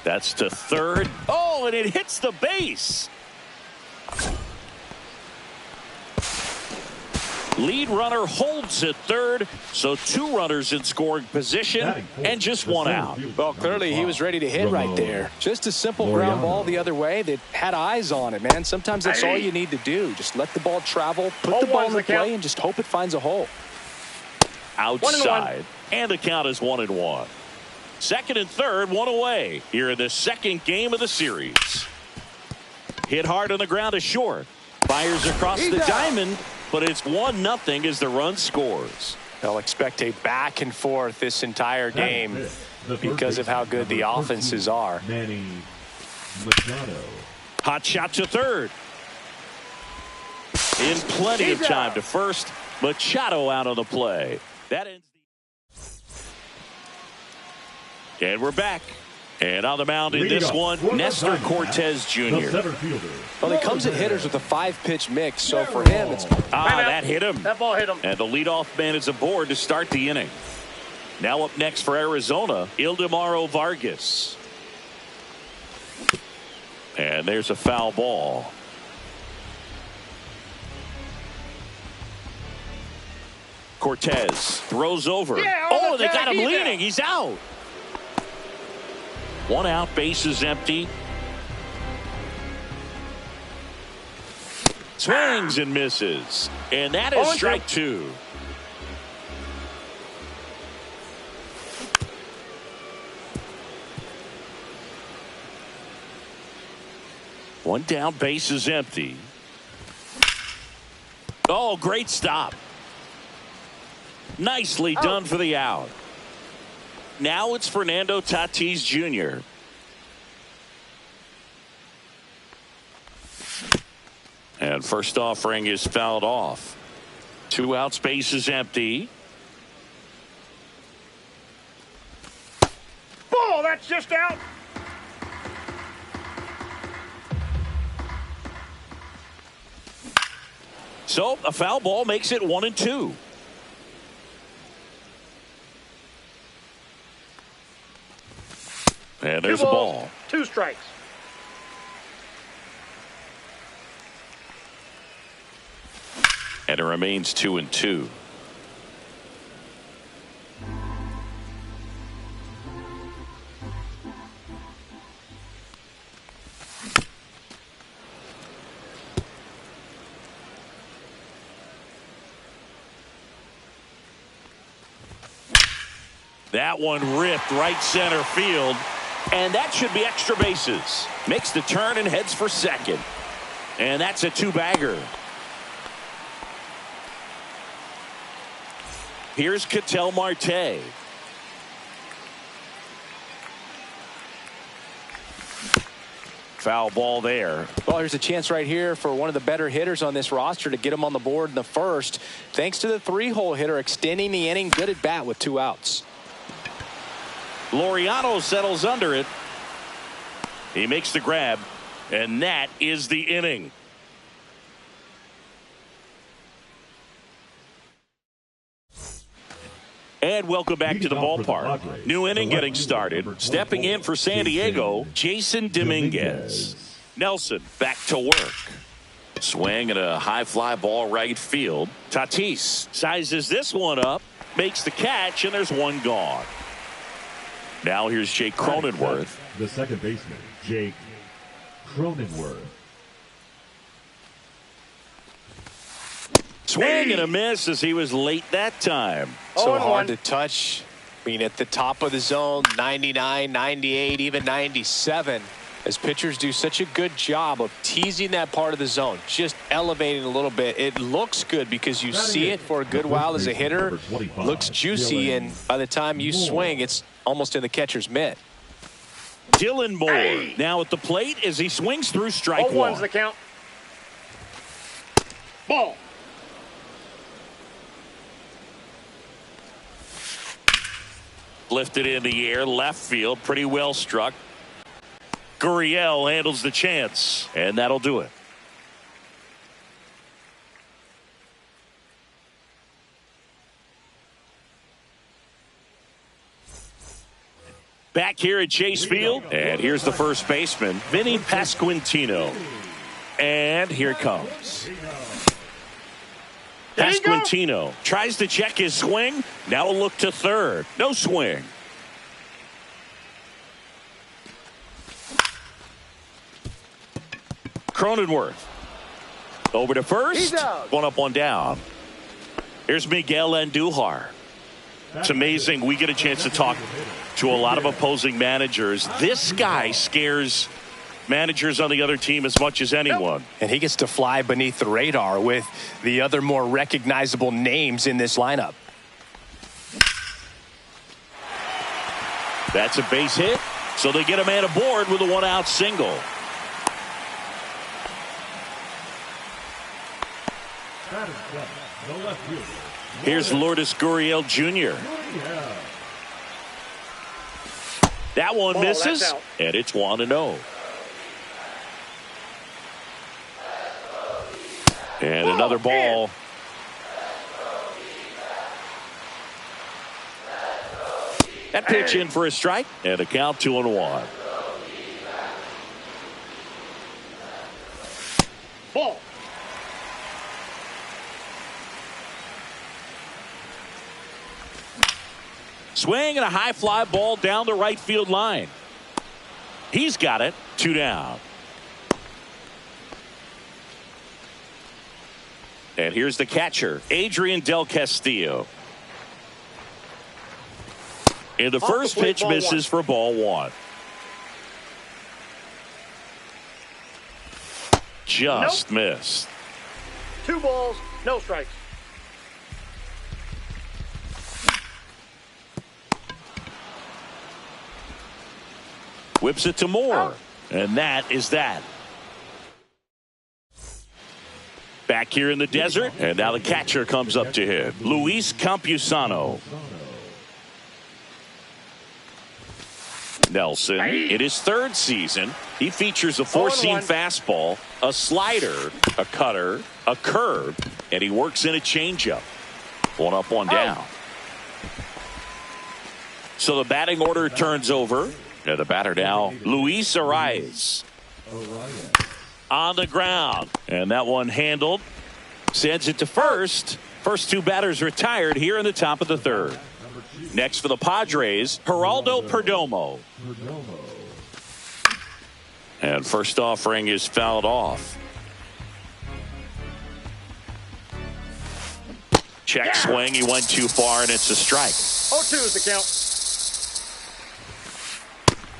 That's to third. Oh, and it hits the base. Lead runner holds at third, so 2 runners in scoring position and just 1 out. Well, clearly he was ready to hit right there. Just a simple ground ball the other way that had eyes on it, man. Sometimes that's all you need to do. Just let the ball travel, put the ball in the play, and just hope it finds a hole. Outside, and the count is 1-1. Second and third, 1 away here in the second game of the series. Hit hard on the ground to short. Fires across the diamond. But it's 1-0 as the run scores. They'll expect a back and forth this entire game because of how good the offenses are. Hot shot to third. In plenty of time to first. Machado out on the play. That ends the... And we're back. And on the mound in this one, Nestor Cortes Jr. Well, he comes at hitters with a 5-pitch mix, so for him, it's... that hit him. That ball hit him. And the leadoff man is aboard to start the inning. Now up next for Arizona, Ildemaro Vargas. And there's a foul ball. Cortes throws over. Oh, they got him leaning. He's out. 1 out, bases empty. Swings and misses. And that is strike 2. One down, bases empty. Oh, great stop. Nicely done for the out. Now it's Fernando Tatis Jr. And first offering is fouled off. 2 outs, bases empty. Ball, that's just out. So a foul ball makes it 1-2. And there's a ball. 2 strikes. And it remains 2-2. That one ripped right center field. And that should be extra bases. Makes the turn and heads for second. And that's a 2-bagger. Here's Ketel Marte. Foul ball there. Well, here's a chance right here for one of the better hitters on this roster to get him on the board in the first. Thanks to the 3-hole hitter extending the inning. Good at bat with 2 outs. Laureano settles under it. He makes the grab, and that is the inning. And welcome back to the ballpark. New inning getting started. Stepping in for San Diego, Jason Dominguez. Nelson back to work. Swing and a high fly ball right field. Tatis sizes this one up, makes the catch, and there's one gone. Now here's Jake Cronenworth. The second baseman, Jake Cronenworth. Swing and a miss as he was late that time. So hard to touch. I mean, at the top of the zone, 99, 98, even 97. As pitchers do such a good job of teasing that part of the zone, just elevating a little bit. It looks good because you see it for a good while as a hitter. Looks juicy, and by the time you swing, it's almost in the catcher's mitt. Dylan Moore now at the plate as he swings through strike 1. 0-1's the count. Ball. Lifted in the air, left field, pretty well struck. Gurriel handles the chance, and that'll do it. Back here at Chase Field, and here's the first baseman, Vinny Pasquantino. And here it comes. Pasquantino tries to check his swing. Now a look to third. No swing. Cronenworth over to first. One up, one down. Here's Miguel Andujar. It's amazing. We get a chance to talk to a lot of opposing managers. This guy scares managers on the other team as much as anyone. And he gets to fly beneath the radar with the other more recognizable names in this lineup. That's a base hit. So they get a man aboard with a one-out single. Here's Lourdes Gurriel Jr. That one misses, and it's 1-0. And another ball. That pitch in for a strike, and a count 2-1. Ball. Swing and a high fly ball down the right field line. He's got it. 2 down. And here's the catcher, Adrian Del Castillo. And the first pitch misses for ball 1. Just missed. 2 balls, no strikes. Whips it to Moore. And that is that. Back here in the desert, and now the catcher comes up to him, Luis Campusano. Nelson, in his 3rd season, he features a 4-seam fastball, a slider, a cutter, a curve, and he works in a changeup. 1 up, 1 down. So the batting order turns over. And the batter now, Luis Arias. On the ground. And that one handled. Sends it to first. First 2 batters retired here in the top of the 3rd. Next for the Padres, Geraldo Perdomo. And first offering is fouled off. Check swing. He went too far, and it's a strike. 0-2 is the count.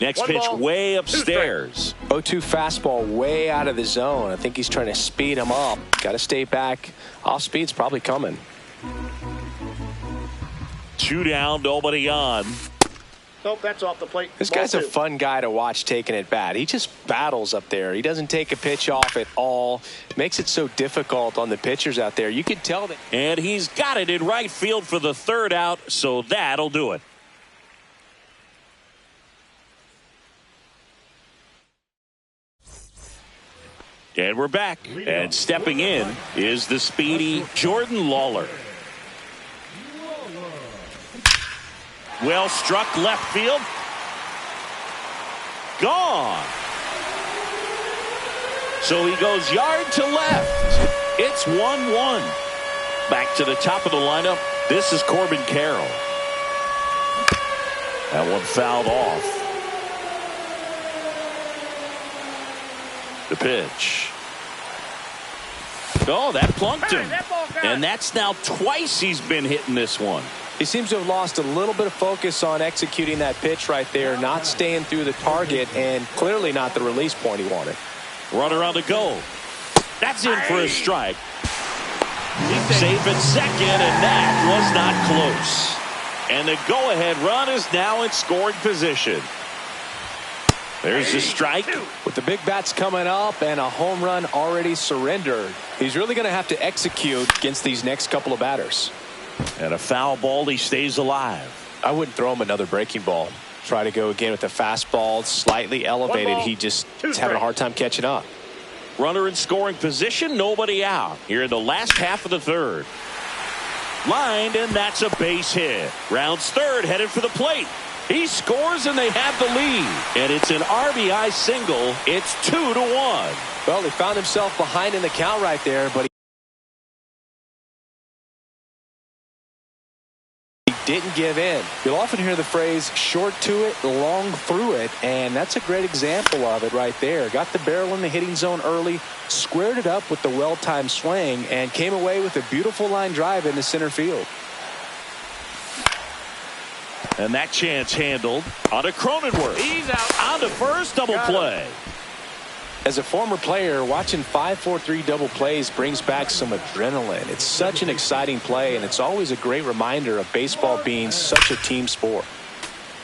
Next pitch way upstairs. 0-2 fastball way out of the zone. I think he's trying to speed him up. Got to stay back. Off speed's probably coming. 2 down, nobody on. Nope, that's off the plate. This guy's a fun guy to watch taking it bat. He just battles up there. He doesn't take a pitch off at all. Makes it so difficult on the pitchers out there. You can tell that. And he's got it in right field for the 3rd out, so that'll do it. And we're back. And stepping in is the speedy Jordan Lawler. Well struck left field. Gone. So he goes yard to left. It's 1-1. Back to the top of the lineup. This is Corbin Carroll. That one fouled off. The pitch. Oh, that plunked him. And that's now twice he's been hitting this one. He seems to have lost a little bit of focus on executing that pitch right there, not staying through the target, and clearly not the release point he wanted. Runner on the go. That's in for a strike. Safe at second, and that was not close. And the go-ahead run is now in scoring position. There's the strike. With the big bats coming up and a home run already surrendered, he's really going to have to execute against these next couple of batters. And a foul ball, he stays alive. I wouldn't throw him another breaking ball. Try to go again with the fastball, slightly elevated. He just is having a hard time catching up. Runner in scoring position, nobody out. Here in the last half of the 3rd. Lined, and that's a base hit. Rounds 3rd, headed for the plate. He scores and they have the lead. And it's an RBI single. It's 2-1. Well, he found himself behind in the count right there, but he didn't give in. You'll often hear the phrase short to it, long through it, and that's a great example of it right there. Got the barrel in the hitting zone early, squared it up with the well-timed swing, and came away with a beautiful line drive into center field. And that chance handled on to Cronenworth. He's out. On to first, double play. As a former player, watching 5-4-3 double plays brings back some adrenaline. It's such an exciting play, and it's always a great reminder of baseball being such a team sport.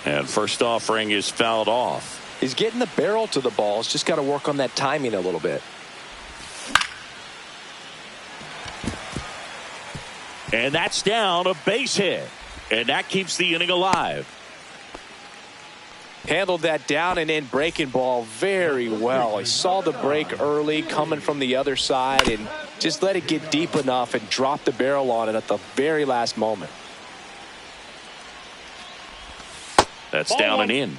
And first offering is fouled off. He's getting the barrel to the ball. He's just got to work on that timing a little bit. And that's down, a base hit. And that keeps the inning alive. Handled that down and in breaking ball very well. He saw the break early coming from the other side and just let it get deep enough and drop the barrel on it at the very last moment. That's down and in.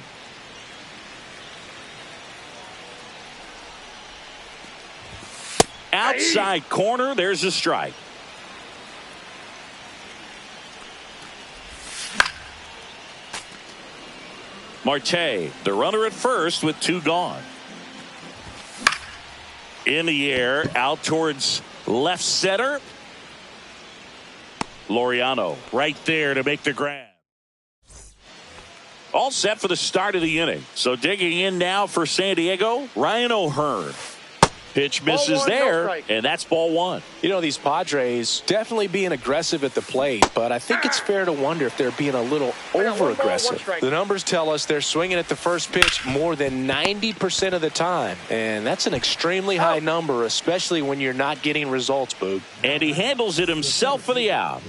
Outside corner, there's a strike. Marte, the runner at first with 2 gone. In the air, out towards left center. Laureano right there to make the grab. All set for the start of the inning. So digging in now for San Diego, Ryan O'Hearn. Pitch misses there, and that's ball 1. You know, these Padres definitely being aggressive at the plate, but I think it's fair to wonder if they're being a little over-aggressive. The numbers tell us they're swinging at the first pitch more than 90% of the time, and that's an extremely high number, especially when you're not getting results, Boog. And he handles it himself for the out.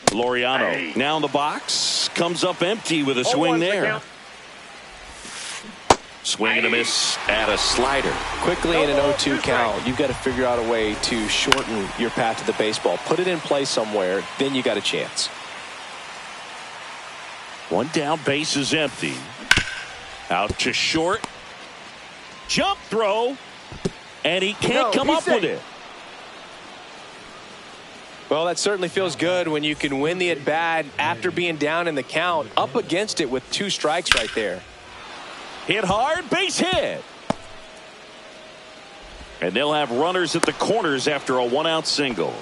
Laureano now in the box, comes up empty with a swing there. Swing and a miss at a slider. Quickly in an 0-2 count, you've got to figure out a way to shorten your path to the baseball. Put it in play somewhere, then you got a chance. One down, base is empty. Out to short. Jump throw. And he can't come up with it. Well, that certainly feels good when you can win the at-bat after being down in the count, up against it with 2 strikes right there. Hit hard, base hit. And they'll have runners at the corners after a 1-out single.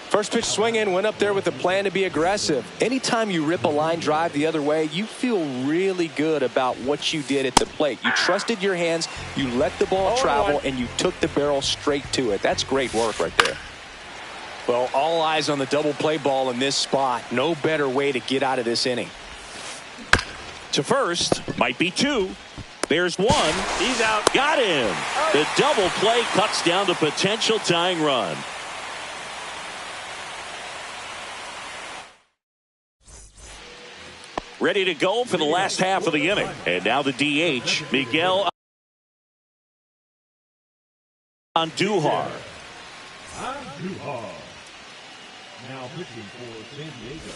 First pitch swinging, went up there with a plan to be aggressive. Anytime you rip a line drive the other way, you feel really good about what you did at the plate. You trusted your hands, you let the ball travel, and you took the barrel straight to it. That's great work right there. Well, all eyes on the double play ball in this spot. No better way to get out of this inning. To first, might be 2. There's 1. He's out. Got him. The double play cuts down the potential tying run. Ready to go for the last half of the inning. And now the DH, Miguel Andujar. Now pitching for San Diego.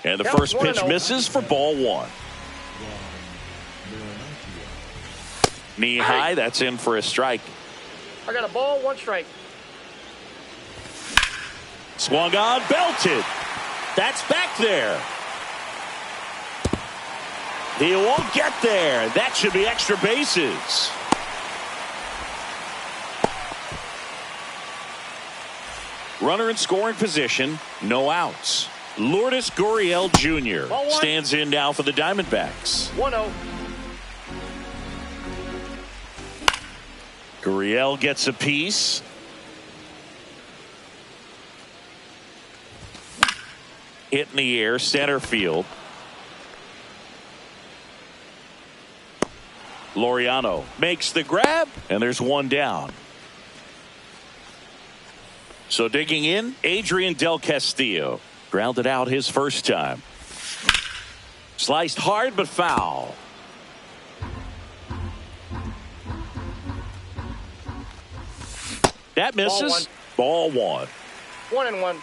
And the first pitch misses for ball 1. Knee high, that's in for a strike. I got a ball, 1 strike. Swung on, belted. That's back there. He won't get there. That should be extra bases. Runner in scoring position, no outs. Lourdes Gurriel Jr. stands in now for the Diamondbacks. 1-0. Gurriel gets a piece. Hit in the air, center field. Laureano makes the grab, and there's 1 down. So digging in, Adrian Del Castillo. Grounded out his first time. Sliced hard but foul. That misses. Ball 1. 1-1.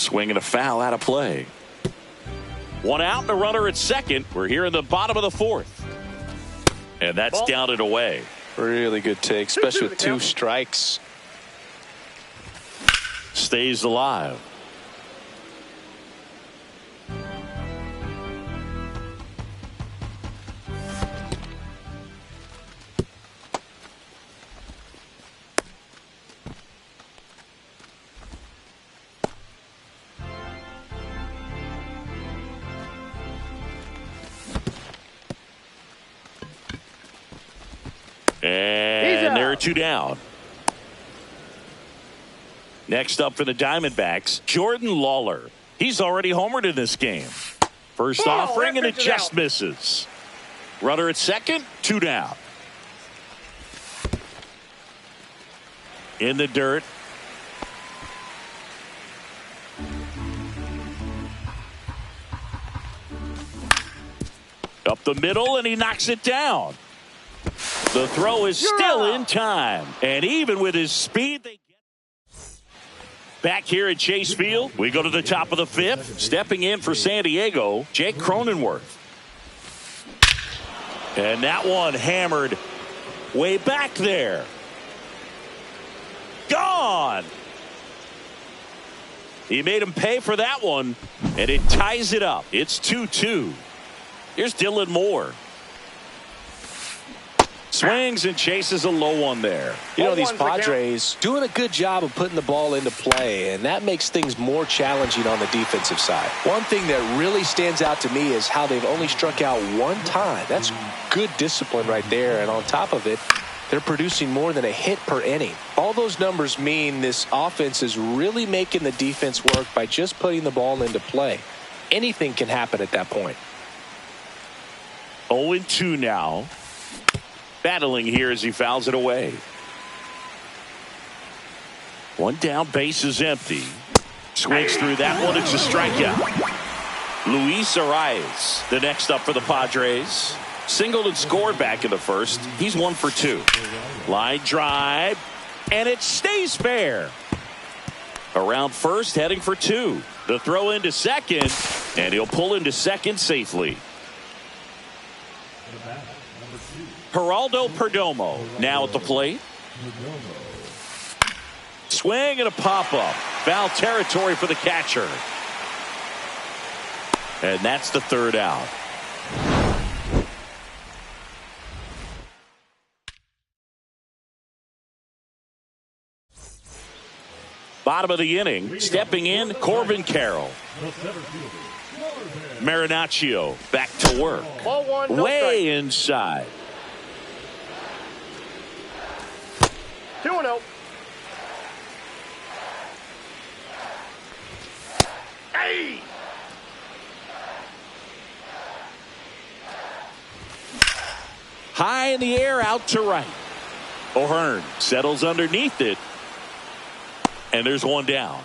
Swing and a foul out of play. One out and a runner at second. We're here in the bottom of the fourth. And that's down and away. Really good take, especially with 2 strikes. Stays alive. And there are 2 down. Next up for the Diamondbacks, Jordan Lawler. He's already homered in this game. First offering, and it just misses. Runner at second, 2 down. In the dirt. Up the middle, and he knocks it down. The throw is still in time. And even with his speed, they get back here at Chase Field. We go to the top of the 5th. Stepping in for San Diego, Jake Cronenworth. And that one hammered way back there. Gone. He made him pay for that one, and it ties it up. It's 2-2. Here's Dylan Moore. Swings and chases a low one there. You know, these Padres doing a good job of putting the ball into play, and that makes things more challenging on the defensive side. One thing that really stands out to me is how they've only struck out 1 time. That's good discipline right there, and on top of it, they're producing more than a hit per inning. All those numbers mean this offense is really making the defense work by just putting the ball into play. Anything can happen at that point. 0-2 now. Battling here as he fouls it away. 1 down, base is empty. Swings through that one. It's a strikeout. Luis Arias, the next up for the Padres. Singled and scored back in the first. He's 1 for 2. Line drive, and it stays fair. Around first, heading for 2. The throw into second, and he'll pull into second safely. Geraldo Perdomo now at the plate. Swing and a pop-up. Foul territory for the catcher. And that's the 3rd out. Bottom of the inning, stepping in, Corbin Carroll. Marinaccio back to work. Ball 1, no way strike. inside. 2-0. Hey! High in the air, out to right. O'Hearn settles underneath it. And there's 1 down.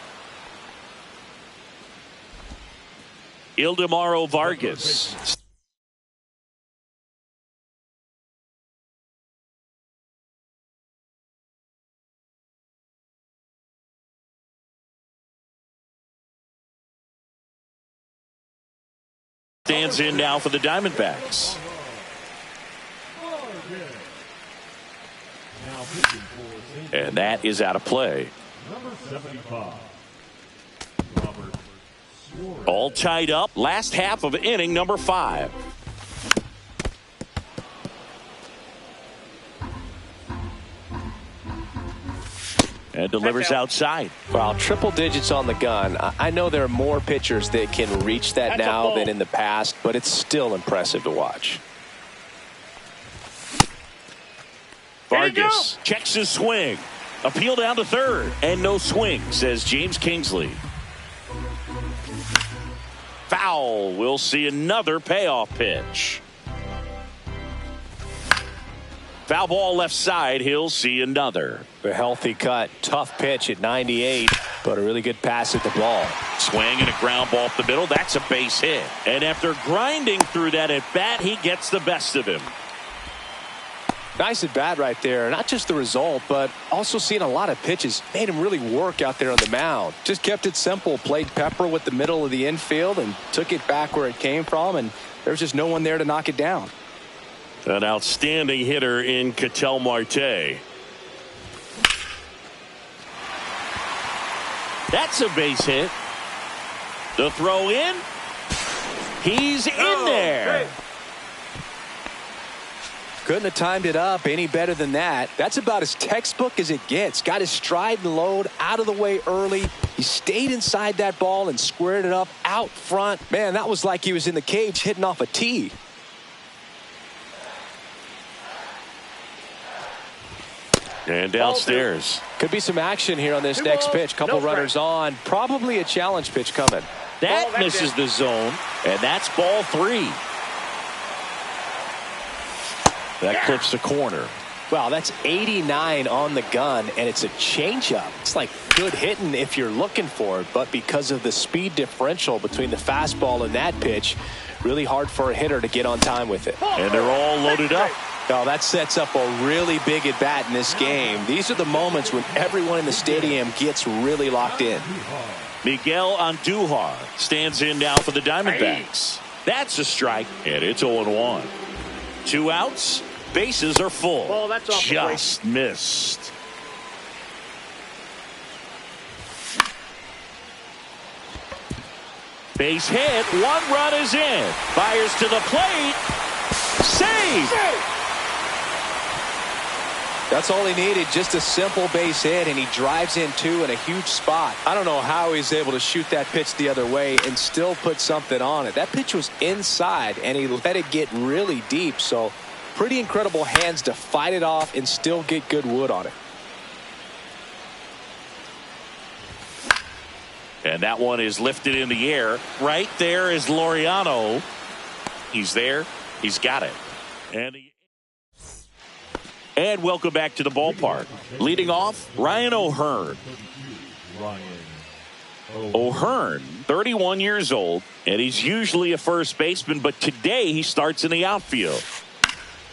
Ildemaro Vargas. Stands in now for the Diamondbacks. And that is out of play. All tied up. Last half of inning number 5. And delivers outside. Well, triple digits on the gun. I know there are more pitchers that can reach that now than in the past, but it's still impressive to watch. Vargas checks his swing. Appeal down to third. And no swing, says James Kingsley. Foul. We'll see another payoff pitch. Foul ball left side. He'll see another. A healthy cut. Tough pitch at 98, but a really good pass at the ball. Swing and a ground ball up the middle. That's a base hit. And after grinding through that at bat, he gets the best of him. Nice at bat right there. Not just the result, but also seeing a lot of pitches. Made him really work out there on the mound. Just kept it simple. Played pepper with the middle of the infield and took it back where it came from. And there's just no one there to knock it down. An outstanding hitter in Ketel Marte. That's a base hit. The throw in. He's in there. Couldn't have timed it up any better than that. That's about as textbook as it gets. Got his stride and load out of the way early. He stayed inside that ball and squared it up out front. Man, that was like he was in the cage hitting off a tee. And downstairs. Could be some action here on this next pitch. Couple runners on. Probably a challenge pitch coming. That misses the zone, and that's ball 3. That clips the corner. Wow, that's 89 on the gun, and it's a changeup. It's like good hitting if you're looking for it, but because of the speed differential between the fastball and that pitch, really hard for a hitter to get on time with it. And they're all loaded up. Oh, that sets up a really big at bat in this game. These are the moments when everyone in the stadium gets really locked in. Miguel Andujar stands in now for the Diamondbacks. That's a strike, and it's 0-1. 2 outs. Bases are full. Ball, that's off the Just missed. Base hit. 1 run is in. Fires to the plate. Save. That's all he needed, just a simple base hit, and he drives in 2 in a huge spot. I don't know how he's able to shoot that pitch the other way and still put something on it. That pitch was inside, and he let it get really deep, so pretty incredible hands to fight it off and still get good wood on it. And that one is lifted in the air. Right there is Laureano. He's there. He's got it. And welcome back to the ballpark. Leading off, Ryan O'Hearn. O'Hearn, 31 years old, and he's usually a first baseman, but today he starts in the outfield.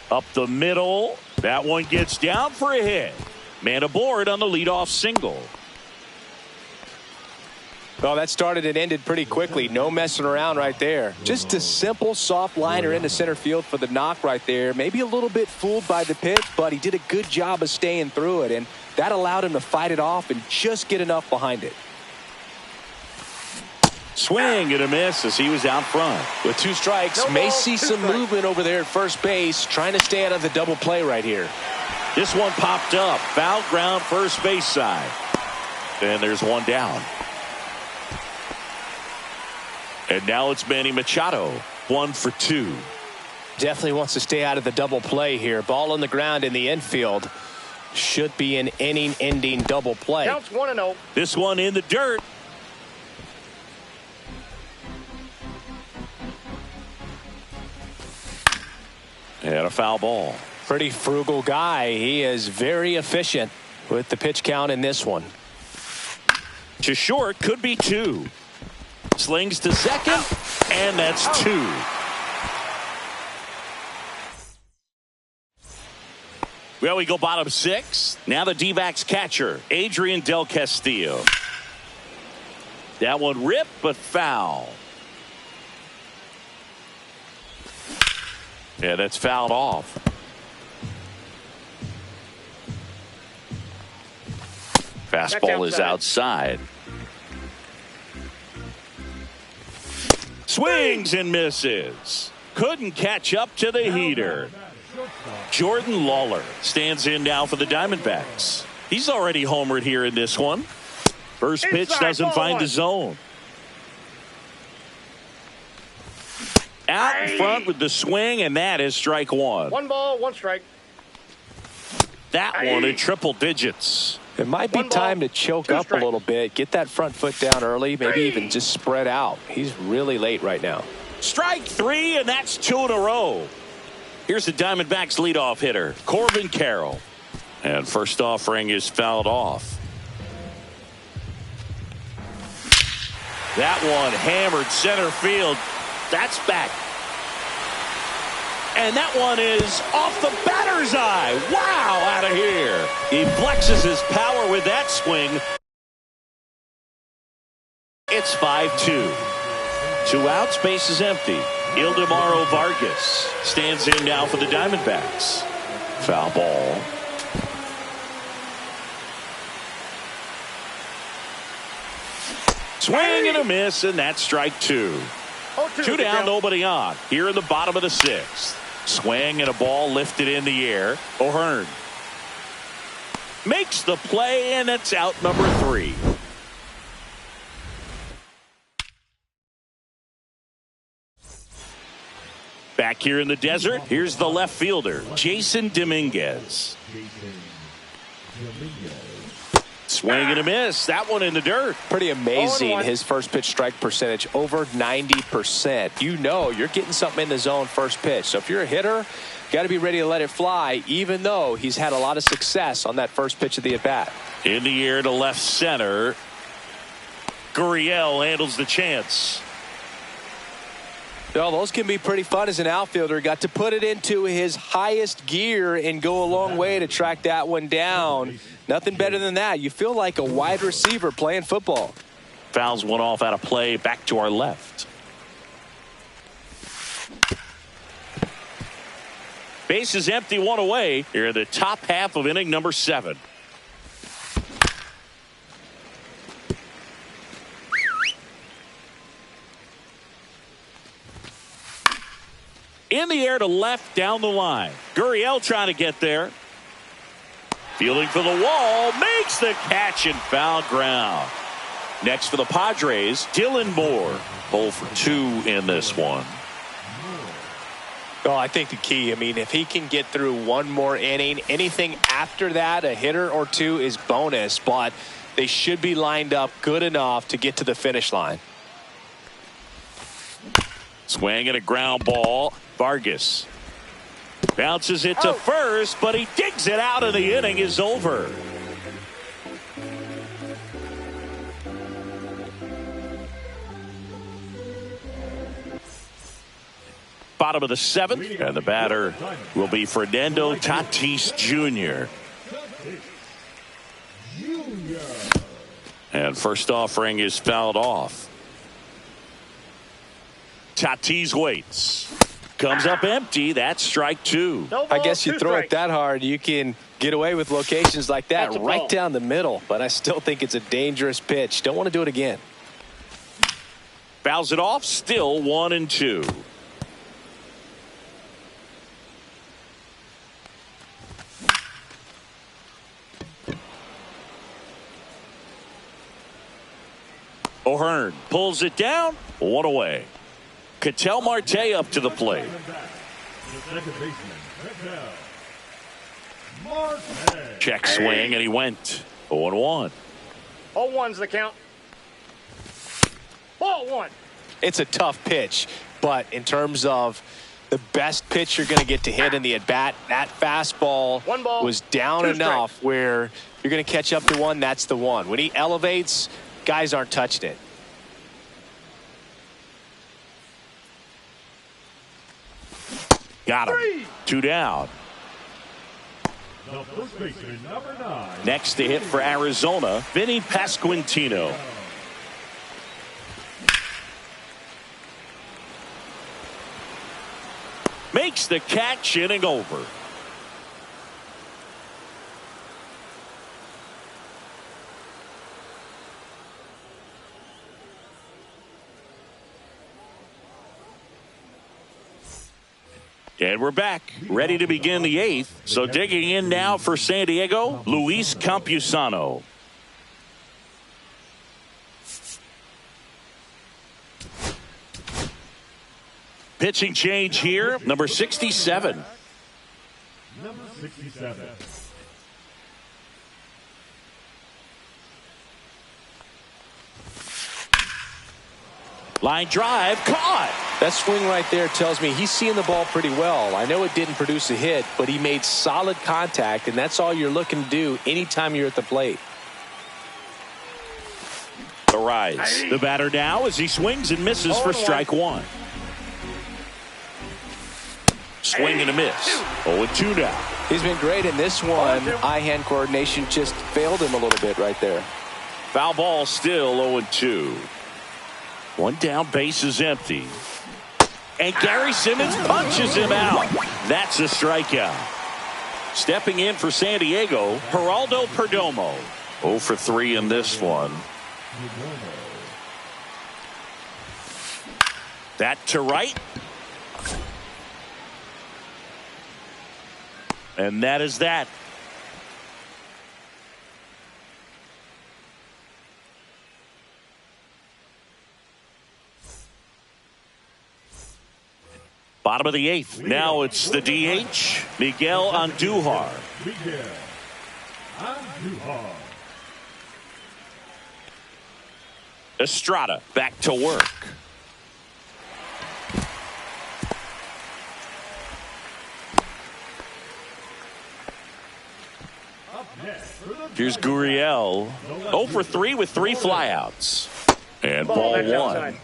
Up the middle. That one gets down for a hit. Man aboard on the leadoff single. Well, that started and ended pretty quickly. No messing around right there. Just a simple soft liner into center field for the knock right there. Maybe a little bit fooled by the pitch, but he did a good job of staying through it, and that allowed him to fight it off and just get enough behind it. Swing and a miss as he was out front. With 2 strikes, may see some movement over there at first base, trying to stay out of the double play right here. This one popped up. Foul ground first base side. And there's 1 down. And now it's Manny Machado. 1 for 2. Definitely wants to stay out of the double play here. Ball on the ground in the infield. Should be an inning-ending double play. Counts 1-0. This one in the dirt. And a foul ball. Pretty frugal guy. He is very efficient with the pitch count in this one. To short, could be 2. Slings to second, and that's 2. Well, we go bottom 6. Now the D-backs catcher, Adrian Del Castillo. That one ripped, but foul. Yeah, that's fouled off. Fastball is outside. Swings and misses. Couldn't catch up to the heater. Jordan Lawler stands in now for the Diamondbacks. He's already homered here in this one. First pitch doesn't find the zone. Out in front with the swing, and that is strike 1. 1 ball, 1 strike. That one in triple digits. It might be time to choke up a little bit, get that front foot down early, maybe even just spread out. He's really late right now. Strike 3, and that's 2 in a row. Here's the Diamondbacks leadoff hitter, Corbin Carroll. And first offering is fouled off. That one hammered center field. That's back. And that one is off the batter's eye. Wow, out of here. He flexes his power with that swing. It's 5-2. 2 outs, base is empty. Ildemaro Vargas stands in now for the Diamondbacks. Foul ball. Swing and a miss, and that's strike 2. 2 down, nobody on. Here in the bottom of the 6th. Swing and a ball lifted in the air. O'Hearn makes the play, and it's out number 3. Back here in the desert, here's the left fielder, Jason Dominguez. Swing and a miss. That one in the dirt. Pretty amazing, his first pitch strike percentage, over 90%. You know you're getting something in the zone first pitch. So if you're a hitter, got to be ready to let it fly, even though he's had a lot of success on that first pitch of the at-bat. In the air to left center. Gurriel handles the chance. Well, those can be pretty fun as an outfielder. Got to put it into his highest gear and go a long way to track that one down. Nothing better than that. You feel like a wide receiver playing football. Fouls one off out of play. Back to our left. Base is empty, 1 away. Here in the top half of inning number 7. In the air to left down the line. Gurriel trying to get there. Fielding for the wall. Makes the catch in foul ground. Next for the Padres, Dylan Moore. 0 for 2 in this one. Oh, I think the key, if he can get through one more inning, anything after that, a hitter or two is bonus, but they should be lined up good enough to get to the finish line. Swing and a ground ball. Vargas bounces it to first, but he digs it out and the inning is over. Bottom of the 7th, and the batter will be Fernando Tatis Jr. And first offering is fouled off. Tatis waits. Comes up empty. That's strike 2. I guess you throw it that hard, you can get away with locations like that right down the middle. But I still think it's a dangerous pitch. Don't want to do it again. Fouls it off. Still 1-2. O'Hearn pulls it down. 1 away. Ketel Marte up to the plate. Check swing, and he went 0-1. 0-1's the count. Ball 1. It's a tough pitch, but in terms of the best pitch you're going to get to hit in the at-bat, that fastball was down enough where you're going to catch up to one. That's the one. When he elevates, guys aren't touching it. Got him. 2 down. The first baseman, number 9. Next to hit for Arizona, Vinny Pasquantino. Makes the catch, inning over. And we're back, ready to begin the 8th. So digging in now for San Diego, Luis Campusano. Pitching change here, number 67. Number 67. Line drive, caught. That swing right there tells me he's seeing the ball pretty well. I know it didn't produce a hit, but he made solid contact, and that's all you're looking to do anytime you're at the plate. The rise. The batter now as he swings and misses for strike 1. Swing and a miss. 0-2 now. He's been great in this one. Eye-hand coordination just failed him a little bit right there. Foul ball still 0-2. One down, base is empty. And Gary Simmons punches him out. That's a strikeout. Stepping in for San Diego, Geraldo Perdomo. 0 for 3 in this one. That to right. And that is that. Bottom of the 8th. Now it's the DH, Miguel Andujar. Miguel Andujar. Estrada back to work. Here's Gurriel. 0 for 3 with 3 flyouts. And ball next 1. outside.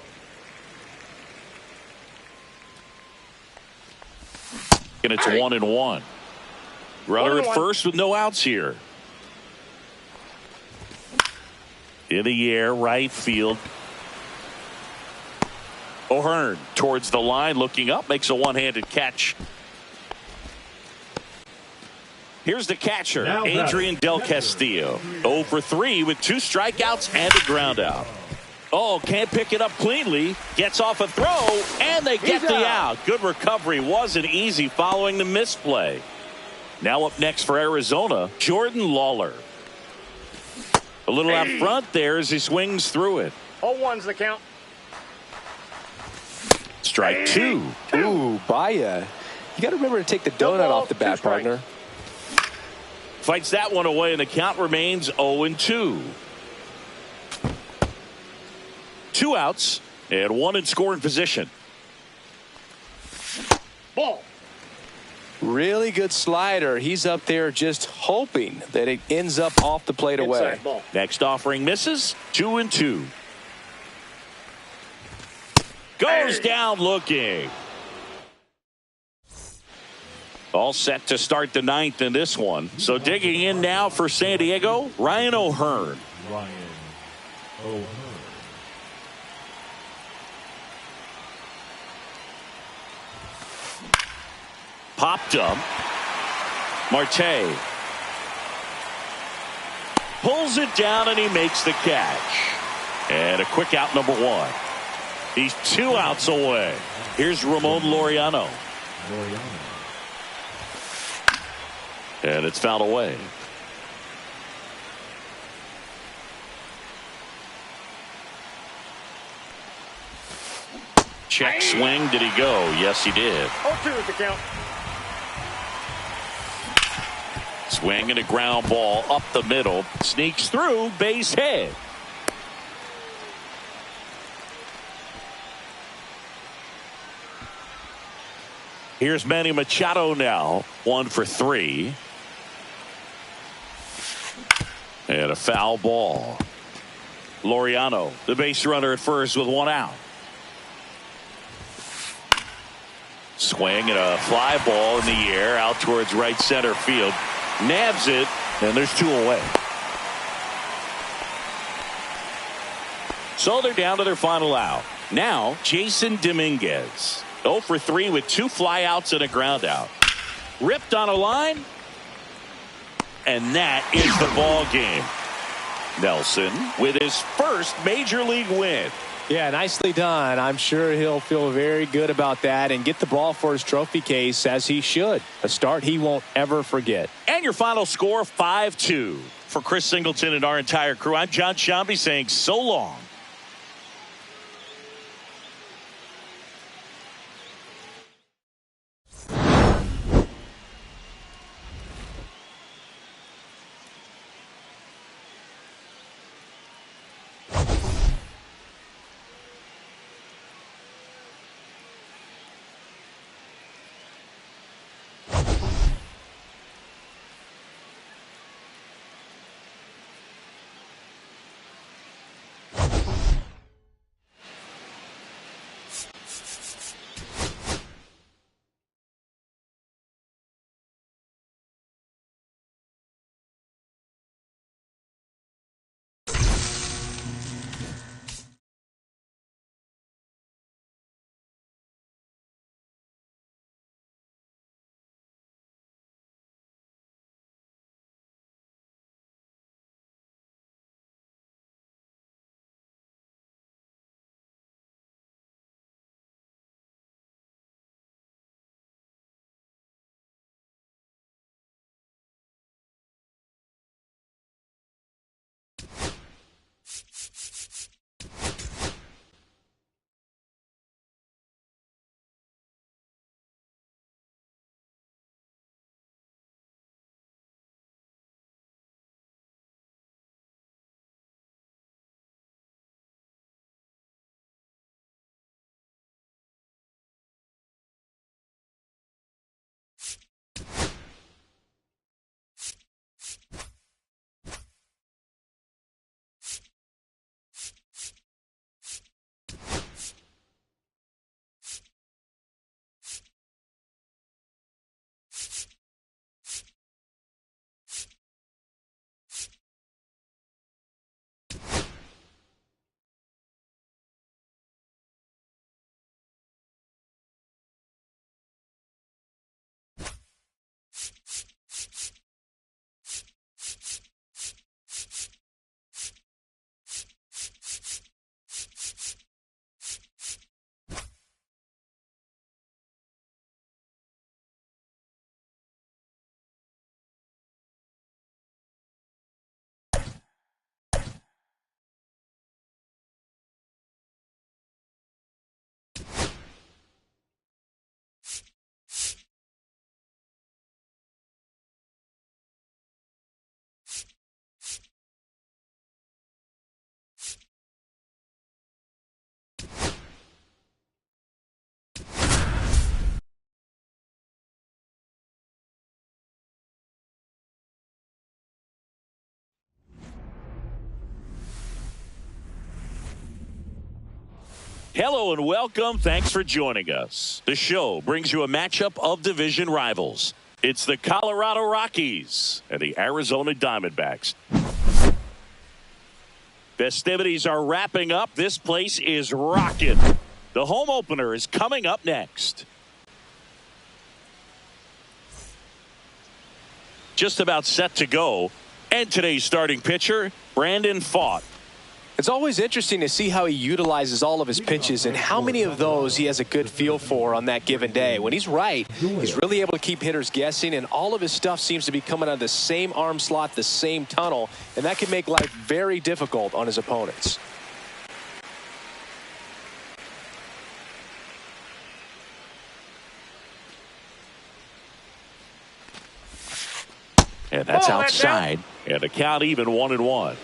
And it's 1-1. Runner at 1-1. first with no outs here. In the air, right field. O'Hearn towards the line, looking up, makes a one-handed catch. Here's the catcher, Adrian Del Castillo. 0 for 3 with 2 strikeouts and a ground out. Oh, can't pick it up cleanly. Gets off a throw, and they get the out. Good recovery. Wasn't easy following the misplay. Now up next for Arizona, Jordan Lawler. A little out front there as he swings through it. 0-1's the count. Strike 2. Ooh, Baez. You got to remember to take the donut off the bat, partner. Fights that one away, and the count remains 0-2. 2 outs and 1 in scoring position. Ball. Really good slider. He's up there just hoping that it ends up off the plate away. Inside ball. Next offering misses. 2-2. Goes down looking. All set to start the 9th in this one. So digging in now for San Diego, Ryan O'Hearn. Ryan O'Hearn. Popped up. Marte pulls it down and he makes the catch. And a quick out, number 1. He's 2 outs away. Here's Ramon Laureano. And it's fouled away. Check swing. Did he go? Yes, he did. 0-2 is the count. Swing and a ground ball up the middle. Sneaks through, base hit. Here's Manny Machado now. 1 for 3. And a foul ball. Laureano, the base runner at first with 1 out. Swing and a fly ball in the air out towards right center field. Nabs it, and there's 2 away. So they're down to their final out. Now, Jason Dominguez. 0 for 3 with 2 flyouts and a ground out. Ripped on a line. And that is the ball game. Nelson with his first major league win. Yeah, nicely done. I'm sure he'll feel very good about that and get the ball for his trophy case, as he should. A start he won't ever forget. And your final score, 5-2. For Chris Singleton and our entire crew, I'm John Shambi saying so long. Hello and welcome. Thanks for joining us. The show brings you a matchup of division rivals. It's the Colorado Rockies and the Arizona Diamondbacks. Festivities are wrapping up. This place is rocking. The home opener is coming up next. Just about set to go. And today's starting pitcher, Brandon Pfaadt. It's always interesting to see how he utilizes all of his pitches and how many of those he has a good feel for on that given day. When he's right, he's really able to keep hitters guessing, and all of his stuff seems to be coming out of the same arm slot, the same tunnel, and that can make life very difficult on his opponents. And that's outside. And the count even 1-1.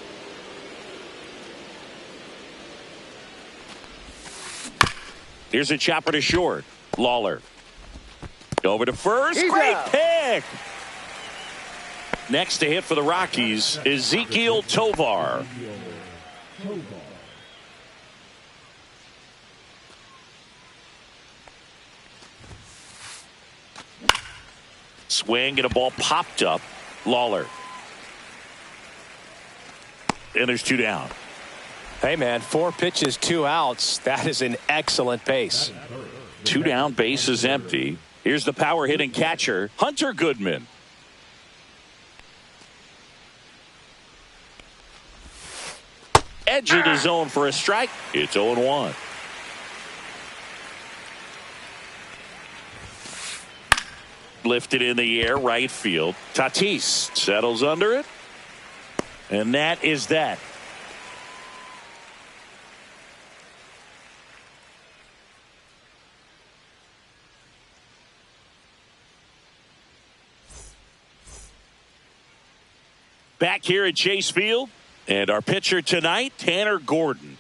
Here's a chopper to short. Lawler. Over to first. Great pick. Next to hit for the Rockies, Ezequiel Tovar. Swing and a ball popped up. Lawler. And there's 2 down. Hey, man, 4 pitches, 2 outs. That is an excellent pace. 2 down, base is empty. Here's the power hitting catcher, Hunter Goodman. Edge of the zone for a strike. It's 0-1. Lifted in the air, right field. Tatis settles under it. And that is that. Back here at Chase Field, and our pitcher tonight, Tanner Gordon.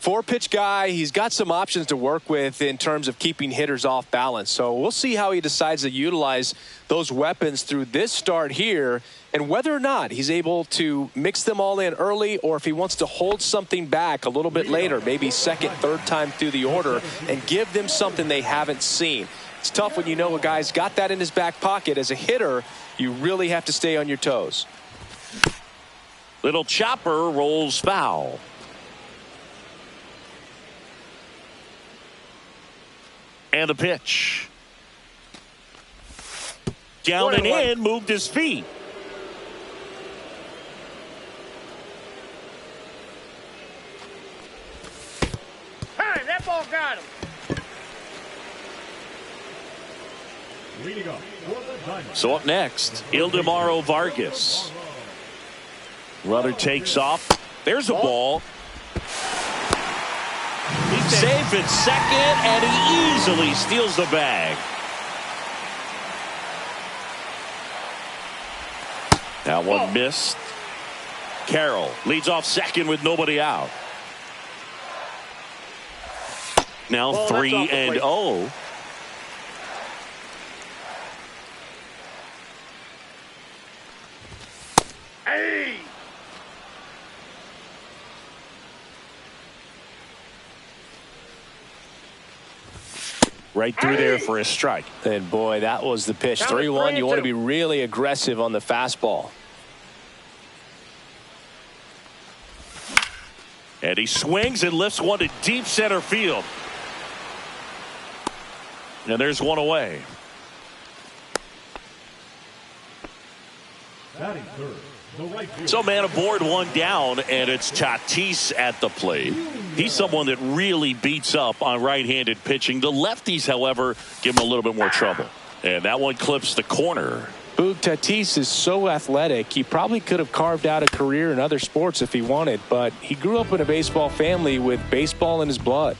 4-pitch guy. He's got some options to work with in terms of keeping hitters off balance. So we'll see how he decides to utilize those weapons through this start here, and whether or not he's able to mix them all in early, or if he wants to hold something back a little bit later, maybe second, third time through the order, and give them something they haven't seen. It's tough when you know a guy's got that in his back pocket. As a hitter, you really have to stay on your toes. Little chopper rolls foul. And the pitch. Down and in, moved his feet. Hey, that ball got him. So up next, Ildemaro Vargas. Runner takes off. There's a ball. He's safe at second, and he easily steals the bag. That one missed. Carroll leads off second with nobody out. Now 3-0. Hey! Right through there for a strike. And boy, that was the pitch. 3-1. You want to be really aggressive on the fastball. And he swings and lifts one to deep center field. And there's one away. So man aboard, 1 down, and it's Tatis at the plate. He's someone that really beats up on right-handed pitching. The lefties, however, give him a little bit more trouble. And that one clips the corner. Boog, Tatis is so athletic. He probably could have carved out a career in other sports if he wanted, but he grew up in a baseball family with baseball in his blood.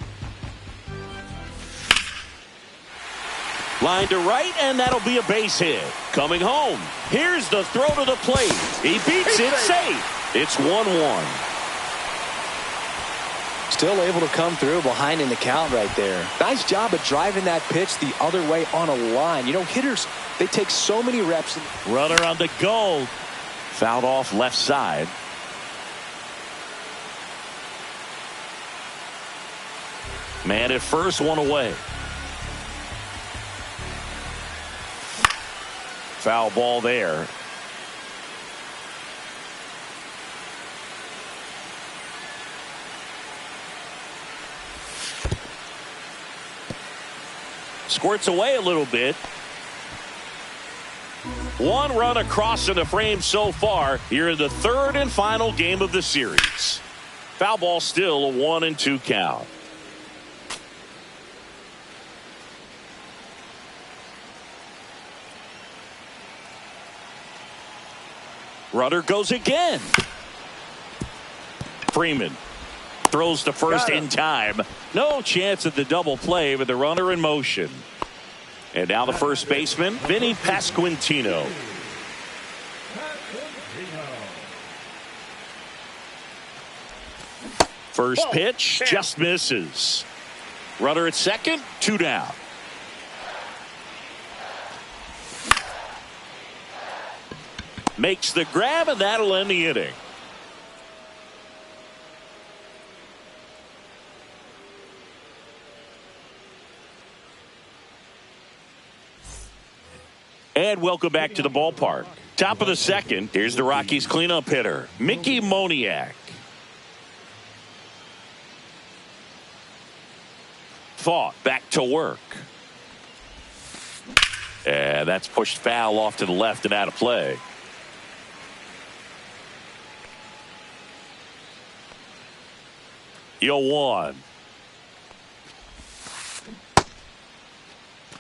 Line to right, and that'll be a base hit. Coming home. Here's the throw to the plate. He beats it safe. It's 1-1. Still able to come through behind in the count right there. Nice job of driving that pitch the other way on a line. You know, hitters, they take so many reps. Runner on the go. Fouled off left side. Man at first, one away. Foul ball there. Squirts away a little bit. One run across in the frame so far here in the third and final game of the series. Foul ball still a 1-2 count. Runner goes again. Freeman throws to first in time. No chance at the double play with the runner in motion. And now the first baseman, Vinny Pasquantino. First pitch just misses. Runner at second, 2 down. Makes the grab, and that'll end the inning. And welcome back to the ballpark. Top of the second, here's the Rockies cleanup hitter, Mickey Moniak. Thought back to work. And that's pushed foul off to the left and out of play. Yo, one.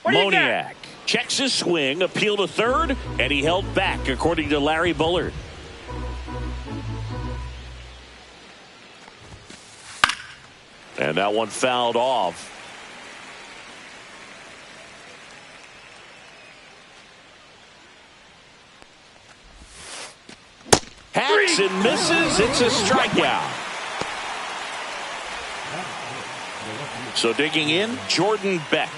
Moniak checks his swing, appeal to third, and he held back, according to Larry Bullard. And that one fouled off. Hacks and misses. It's a strikeout. So digging in, Jordan Beck.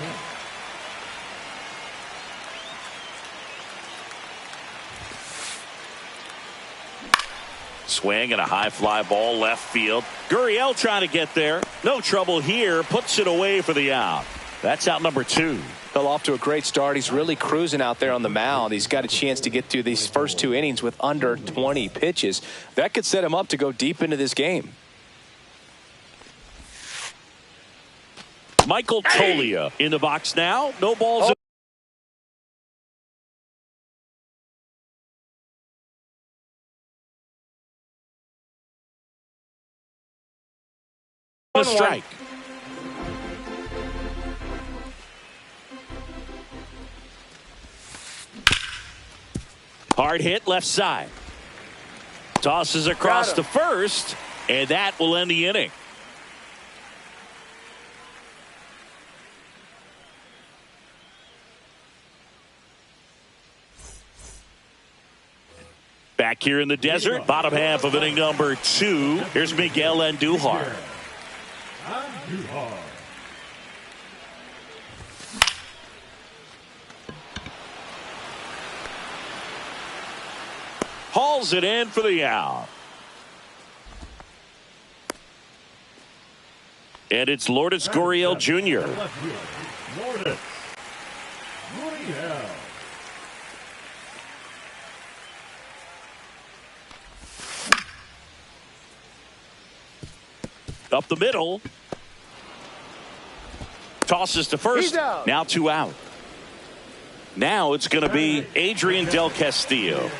Swing and a high fly ball left field. Gurriel trying to get there. No trouble here. Puts it away for the out. That's out number 2. Fell off to a great start. He's really cruising out there on the mound. He's got a chance to get through these first 2 innings with under 20 pitches. That could set him up to go deep into this game. Michael Toglia in the box now. No balls. A strike. Hard hit left side. Tosses across to first, and that will end the inning. Back here in the desert, bottom half of inning number 2. Here's Miguel Andujar. Hauls it in for the out. And it's Lourdes Gurriel Jr. Lourdes Gurriel. Up the middle. Tosses to first. Now 2 out. Now it's going to be Adrian Del Castillo.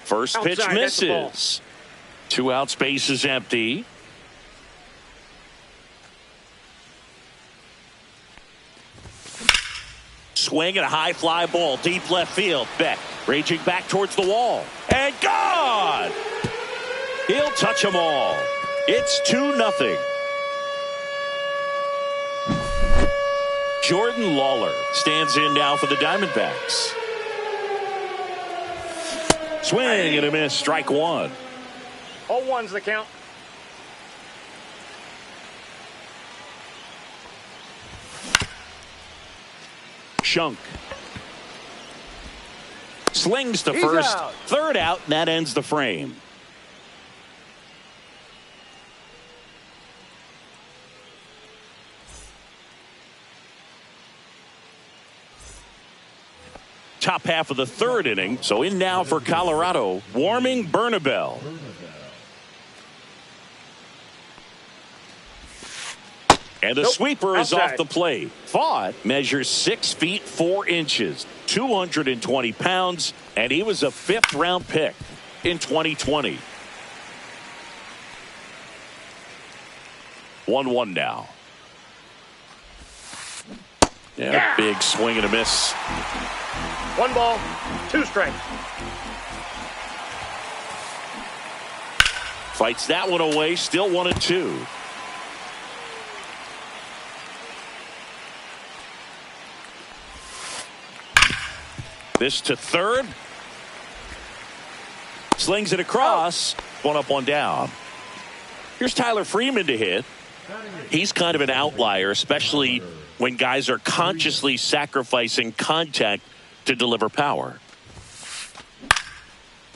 First pitch misses. 2 out, space is empty. Swing and a high fly ball deep left field. Beck raging back towards the wall. And gone! He'll touch them all. It's 2-0. Jordan Lawler stands in now for the Diamondbacks. Swing and a miss, strike 1. 0-1's the count. Shunk slings to first, out. third out, and that ends the frame. top half of the third inning. So in now for Colorado, Warming Bernabel. And the sweeper is off the plate. Vaught measures 6 feet 4 inches, 220 pounds, and he was a 5th-round pick in 2020. 1-1 now. And a big swing and a miss. 1 ball, 2 strikes. Fights that one away, still 1-2. This to third. Slings it across. 1 up, 1 down. Here's Tyler Freeman to hit. He's kind of an outlier, especially when guys are consciously sacrificing contact to deliver power.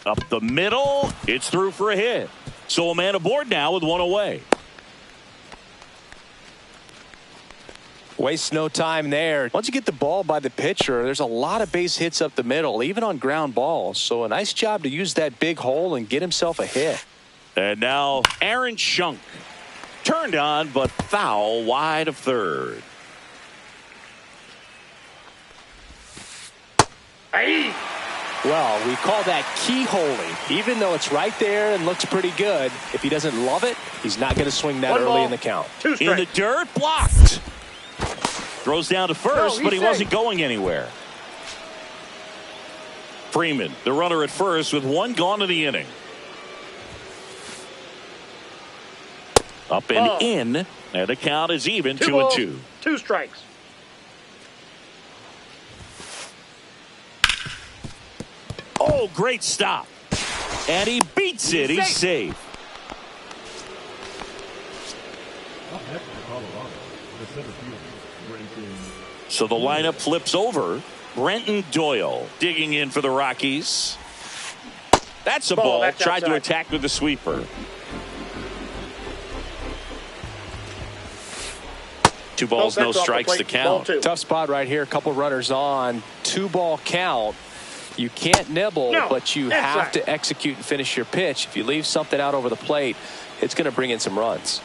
Up the middle. It's through for a hit. So a man aboard now with 1 away. Waste no time there. Once you get the ball by the pitcher, there's a lot of base hits up the middle, even on ground balls. So a nice job to use that big hole and get himself a hit. And now Aaron Schunk. Turned on, but foul wide of third. Hey! Well, we call that keyholing. Even though it's right there and looks pretty good, if he doesn't love it, he's not going to swing that 1 early ball, in the count. 2 strikes. In the dirt, blocked. Throws down to first, but he wasn't going anywhere. Freeman, the runner at first, with 1 gone in the inning. Up and in, and the count is even, 2-2. 2 strikes. Oh, great stop. And he beats it. He's safe. Up next for Colorado, the center fielder, Brenton. So the lineup flips over. Brenton Doyle digging in for the Rockies. That's a ball. That's Tried to outside. attack with the sweeper. 2 balls, no that's off the strikes to plate. count. Ball 2. Tough spot right here. A couple runners on. 2-ball count. You can't nibble, No, but you inside. have to execute and finish your pitch. If you leave something out over the plate, it's going to bring in some runs.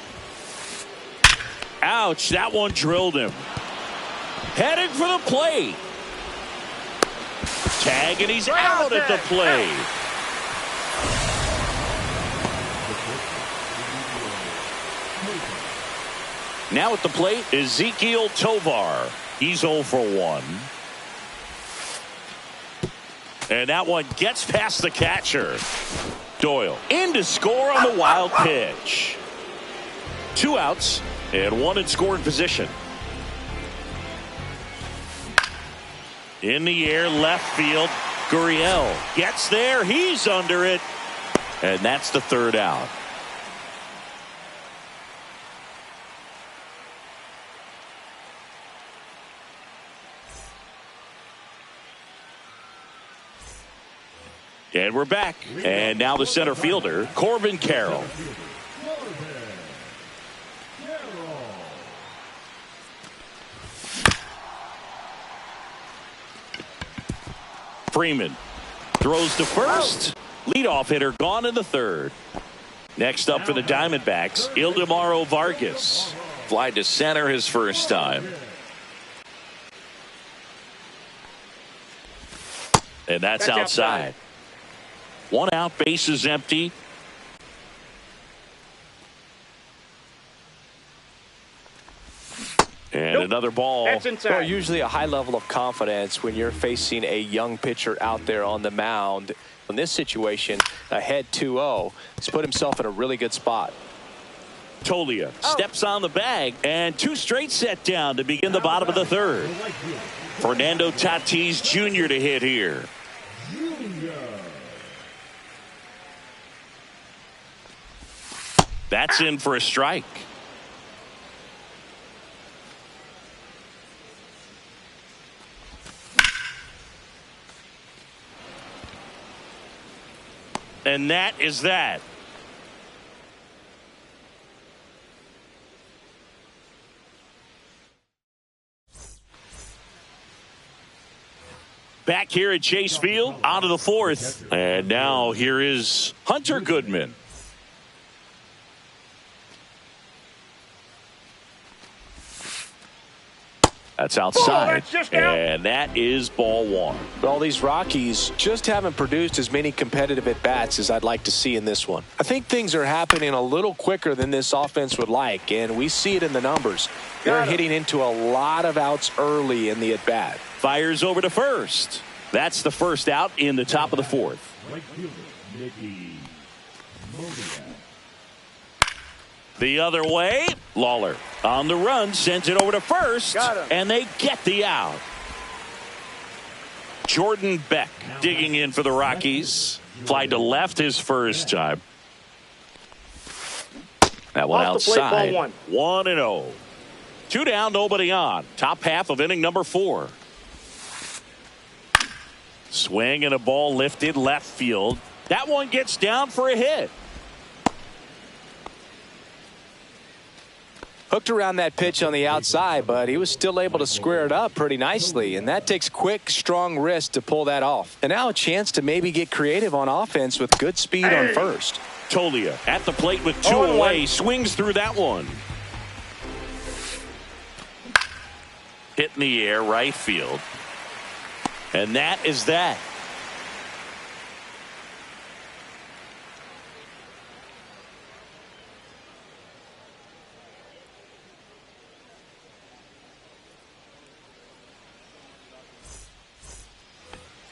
Ouch, that one drilled him. Headed for the plate. Tag, and he's out at the plate. Now at the plate, Ezequiel Tovar. He's 0 for 1. And that one gets past the catcher. Doyle in to score on the wild pitch. 2 outs and 1 in scoring position. In the air, left field. Gurriel gets there. He's under it. And that's the 3rd out. And we're back. And now the center fielder, Corbin Carroll. Freeman throws to first. Leadoff hitter gone in the 3rd. Next up for the Diamondbacks, Ildemaro Vargas. Fly to center his first time. And that's outside. 1 out, bases empty. And another ball. That's inside. Well, usually a high level of confidence when you're facing a young pitcher out there on the mound. In this situation, ahead 2-0, he's put himself in a really good spot. Tolia steps on the bag, and 2 straight set down to begin the bottom of the 3rd. Fernando Tatis Jr. to hit here. That's in for a strike. And that is that. Back here at Chase Field, on to the fourth. And now here is Hunter Goodman. That's outside, and that is ball one. Well, these Rockies just haven't produced as many competitive at-bats as I'd like to see in this one. I think things are happening a little quicker than this offense would like, and we see it in the numbers. They're hitting into a lot of outs early in the at-bat. Fires over to first. That's the first out in the top of the fourth. Right fielder, Mickey Moniak. The other way, Lawler on the run, sends it over to first, and they get the out. Jordan Beck digging in for the Rockies. Fly to left his first time. That one outside. 1-0. 2 down, nobody on. Top half of inning number 4. Swing and a ball lifted left field. That one gets down for a hit. Hooked around that pitch on the outside, but he was still able to square it up pretty nicely, and that takes quick, strong wrist to pull that off. And now a chance to maybe get creative on offense with good speed on first. Tolia at the plate with 2 away, swings through that one. Hit in the air, right field. And that is that.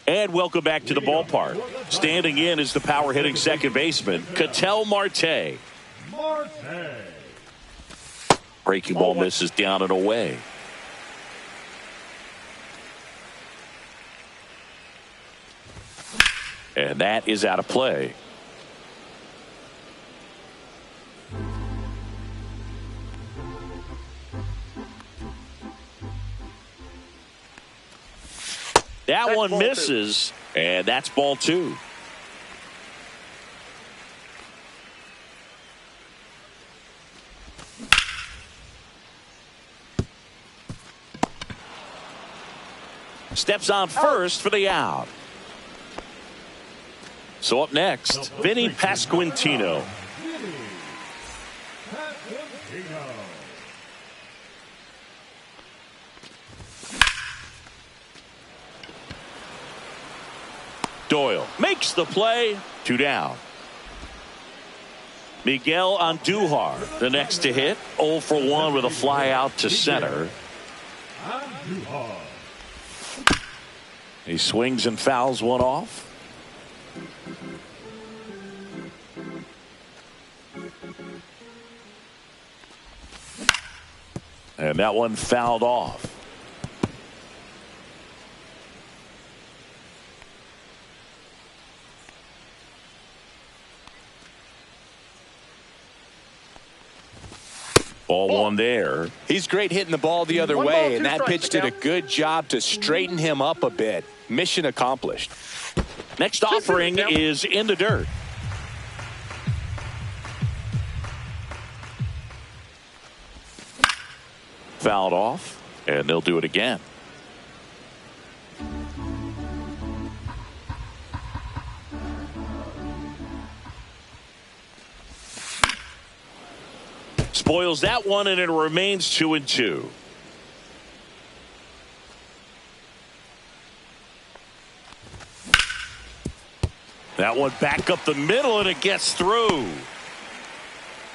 And welcome back to the ballpark. Standing in is the power hitting second baseman, Ketel Marte. Breaking ball misses down and away. And that is out of play. That one misses, and that's ball 2. Steps on first for the out. So up next, Vinny Pasquantino. Doyle makes the play. 2 down. Miguel Andujar, the next to hit. 0 for 1 with a fly out to center. He swings and fouls one off. And that one fouled off. Ball 1 there. He's great hitting the ball the other way, and that pitch did a good job to straighten him up a bit. Mission accomplished. Next offering is in the dirt. Fouled off, and they'll do it again. Spoils that one, and it remains 2-2. That one back up the middle, and it gets through.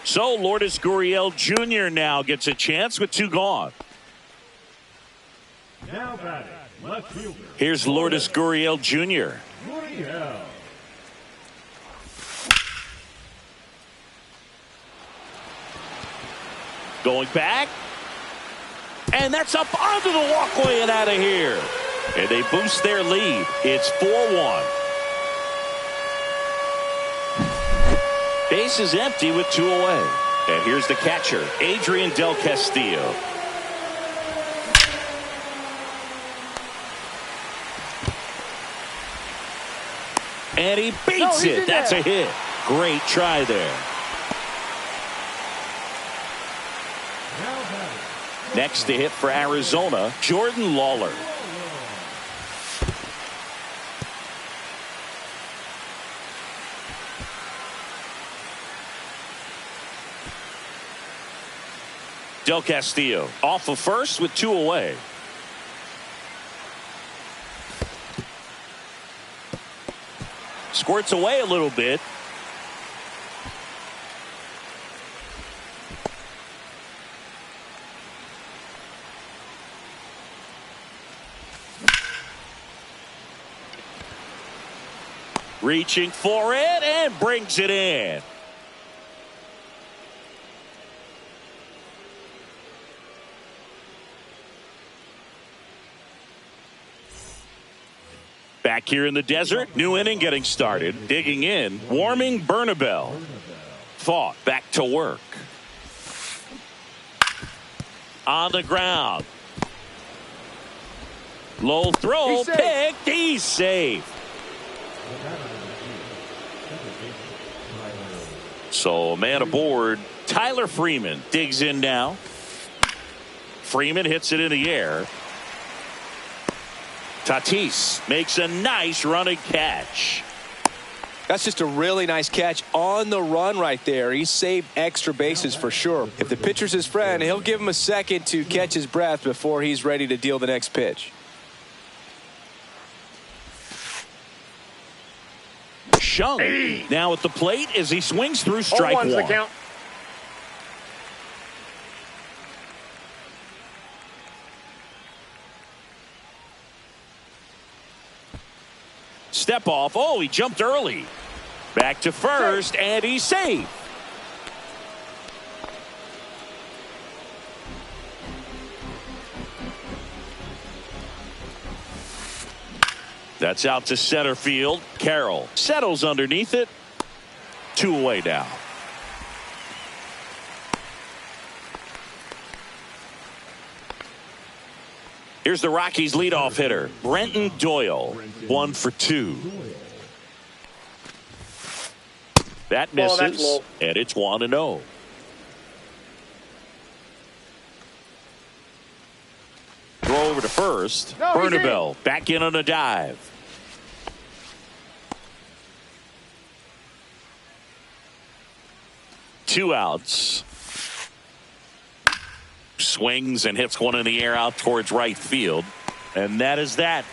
So Lourdes Gurriel Jr. now gets a chance with 2 gone. Now batting, left fielder. Here's Lourdes Gurriel Jr. Gurriel. Going back. And that's up onto the walkway and out of here. And they boost their lead. It's 4-1. Base is empty with 2 away. And here's the catcher, Adrian Del Castillo. And he beats it. That's a hit. Great try there. Next to hit for Arizona, Jordan Lawler. Del Castillo off of first with 2 away. Squirts away a little bit. Reaching for it and brings it in. Back here in the desert, new inning getting started. Digging in, Warming Bernabel. Fought back to work. On the ground. Low throw, picked, he's safe. So a man aboard. Tyler Freeman digs in now. Freeman hits it in the air. Tatis makes a nice running catch. That's just a really nice catch on the run right there. He saved extra bases for sure. If the pitcher's his friend, he'll give him a second to catch his breath before he's ready to deal the next pitch. Shung now at the plate as he swings through strike 1. The count. Step off. Oh, he jumped early. Back to first, and he's safe. That's out to center field. Carroll settles underneath it. 2 away now. Here's the Rockies leadoff hitter, Brenton Doyle. 1 for 2. That misses, and it's 1-0. Throw over to first. Bernabel back in on a dive. Two outs. Swings and hits one in the air out towards right field. And that is that.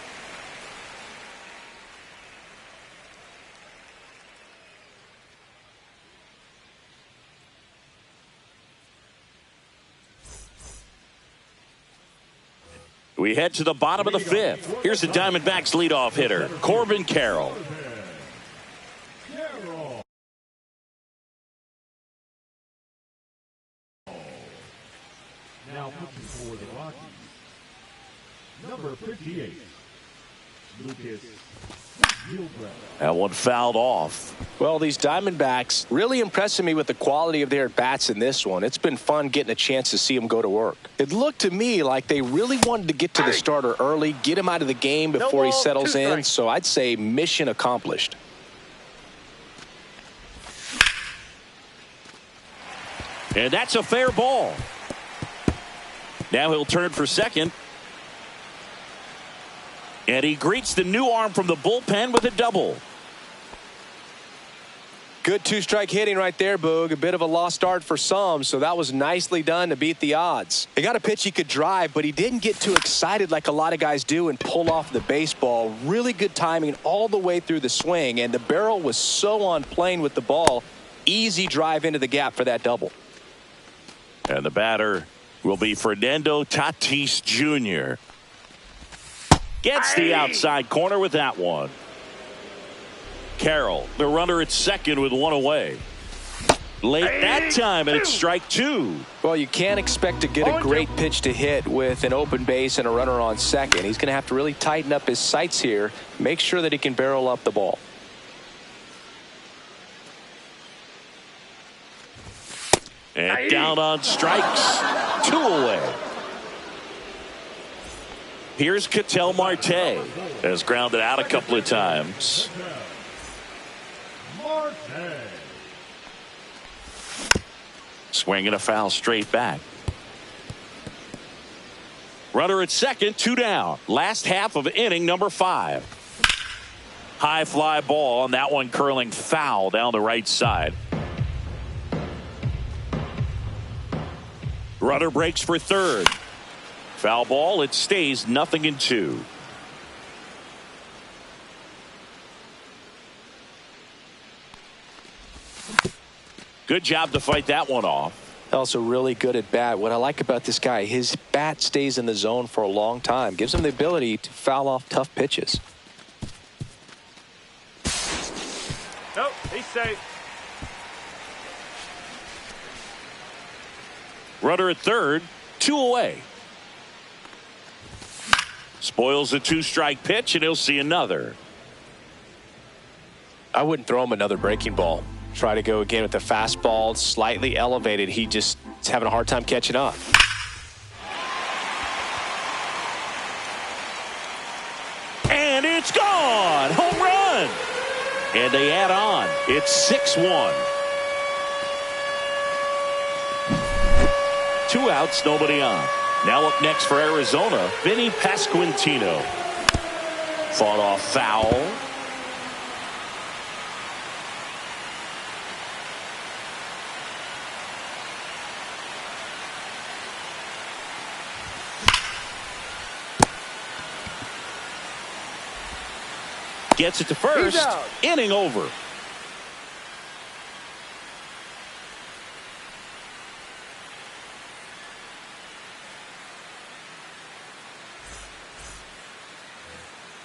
We head to the bottom of the 5th. Here's the Diamondbacks leadoff hitter, Corbin Carroll. Now pitching for the Rockies, number 58, Lucas Gilbert. That one fouled off. Well, these Diamondbacks really impressing me with the quality of their at-bats in this one. It's been fun getting a chance to see them go to work. It looked to me like they really wanted to get to the starter early, get him out of the game before he settles in. So I'd say mission accomplished. And that's a fair ball. Now he'll turn for second. And he greets the new arm from the bullpen with a double. Good 2-strike hitting right there, Boog. A bit of a lost start for some, so that was nicely done to beat the odds. He got a pitch he could drive, but he didn't get too excited like a lot of guys do and pull off the baseball. Really good timing all the way through the swing, and the barrel was so on plane with the ball. Easy drive into the gap for that double. And the batter will be Fernando Tatis Jr. Gets the outside corner with that one. Carroll, the runner at second with 1 away. Late that time, and it's strike 2. Well, you can't expect to get a great pitch to hit with an open base and a runner on second. He's going to have to really tighten up his sights here, make sure that he can barrel up the ball. And down on strikes. 2 away. Here's Ketel Marte. Has grounded out a couple of times. Swinging a foul straight back. Runner at second, 2 down. Last half of inning number 5. High fly ball, and that one curling foul down the right side. Runner breaks for third. Foul ball. It stays 0-2. Good job to fight that one off. Also really good at bat. What I like about this guy, his bat stays in the zone for a long time. Gives him the ability to foul off tough pitches. Nope, he's safe. Runner at third, 2 away. Spoils a 2-strike pitch, and he'll see another. I wouldn't throw him another breaking ball. Try to go again with the fastball, slightly elevated. He just is having a hard time catching up. And it's gone. Home run. And they add on. It's 6-1. 2 outs, nobody on. Now up next for Arizona, Vinny Pasquantino. Fought off foul. Gets it to first. Inning over.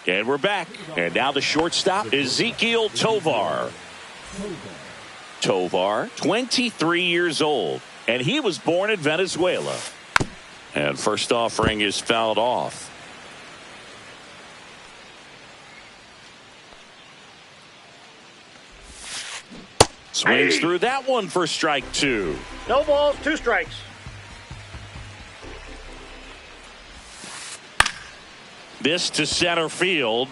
And we're back. And now the shortstop, Ezequiel Tovar. Tovar, 23 years old. And he was born in Venezuela. And first offering is fouled off. Swings through that one for strike 2. No balls, 2 strikes. This to center field.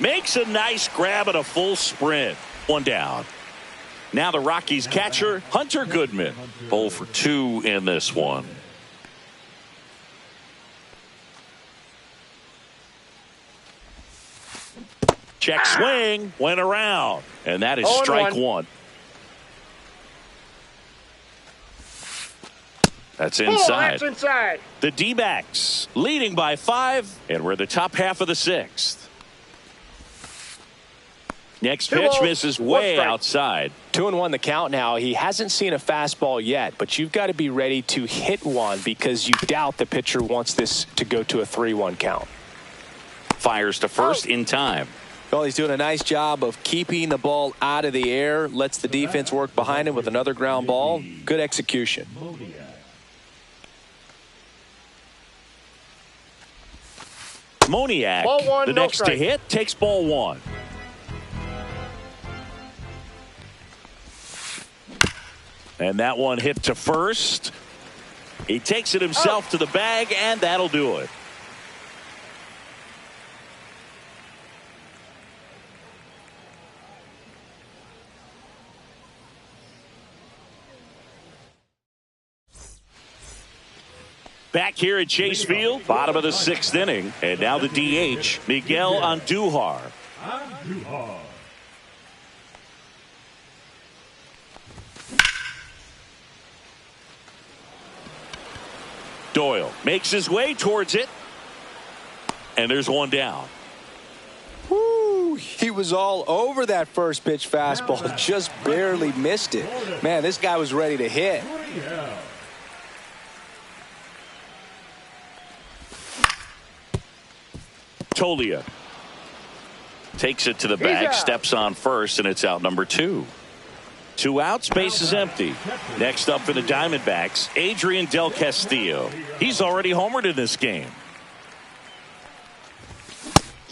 Makes a nice grab at a full sprint. 1 down. Now the Rockies catcher, Hunter Goodman. 0 for 2 in this one. Check swing. Went around. And that is strike 1. That's inside. That's inside. The D-backs leading by 5, and we're the top half of the 6th. Next pitch misses way outside. 2-1 the count now. He hasn't seen a fastball yet, but you've got to be ready to hit one because you doubt the pitcher wants this to go to a 3-1 count. Fires to first in time. Well, he's doing a nice job of keeping the ball out of the air. Lets the defense work behind him with another ground ball. Good execution. Moniak, ball 1, the no next strike. to hit, takes ball 1. And that one hit to first. He takes it himself to the bag, and that'll do it. Back here at Chase Field, bottom of the 6th inning. And now the DH, Miguel Andujar. Doyle makes his way towards it. And there's 1 down. Woo, he was all over that first pitch fastball. Just barely missed it. Man, this guy was ready to hit. Tolia takes it to the bag, steps on first, and it's out number 2. 2 outs, base is empty. Next up for the Diamondbacks, Adrian Del Castillo. He's already homered in this game.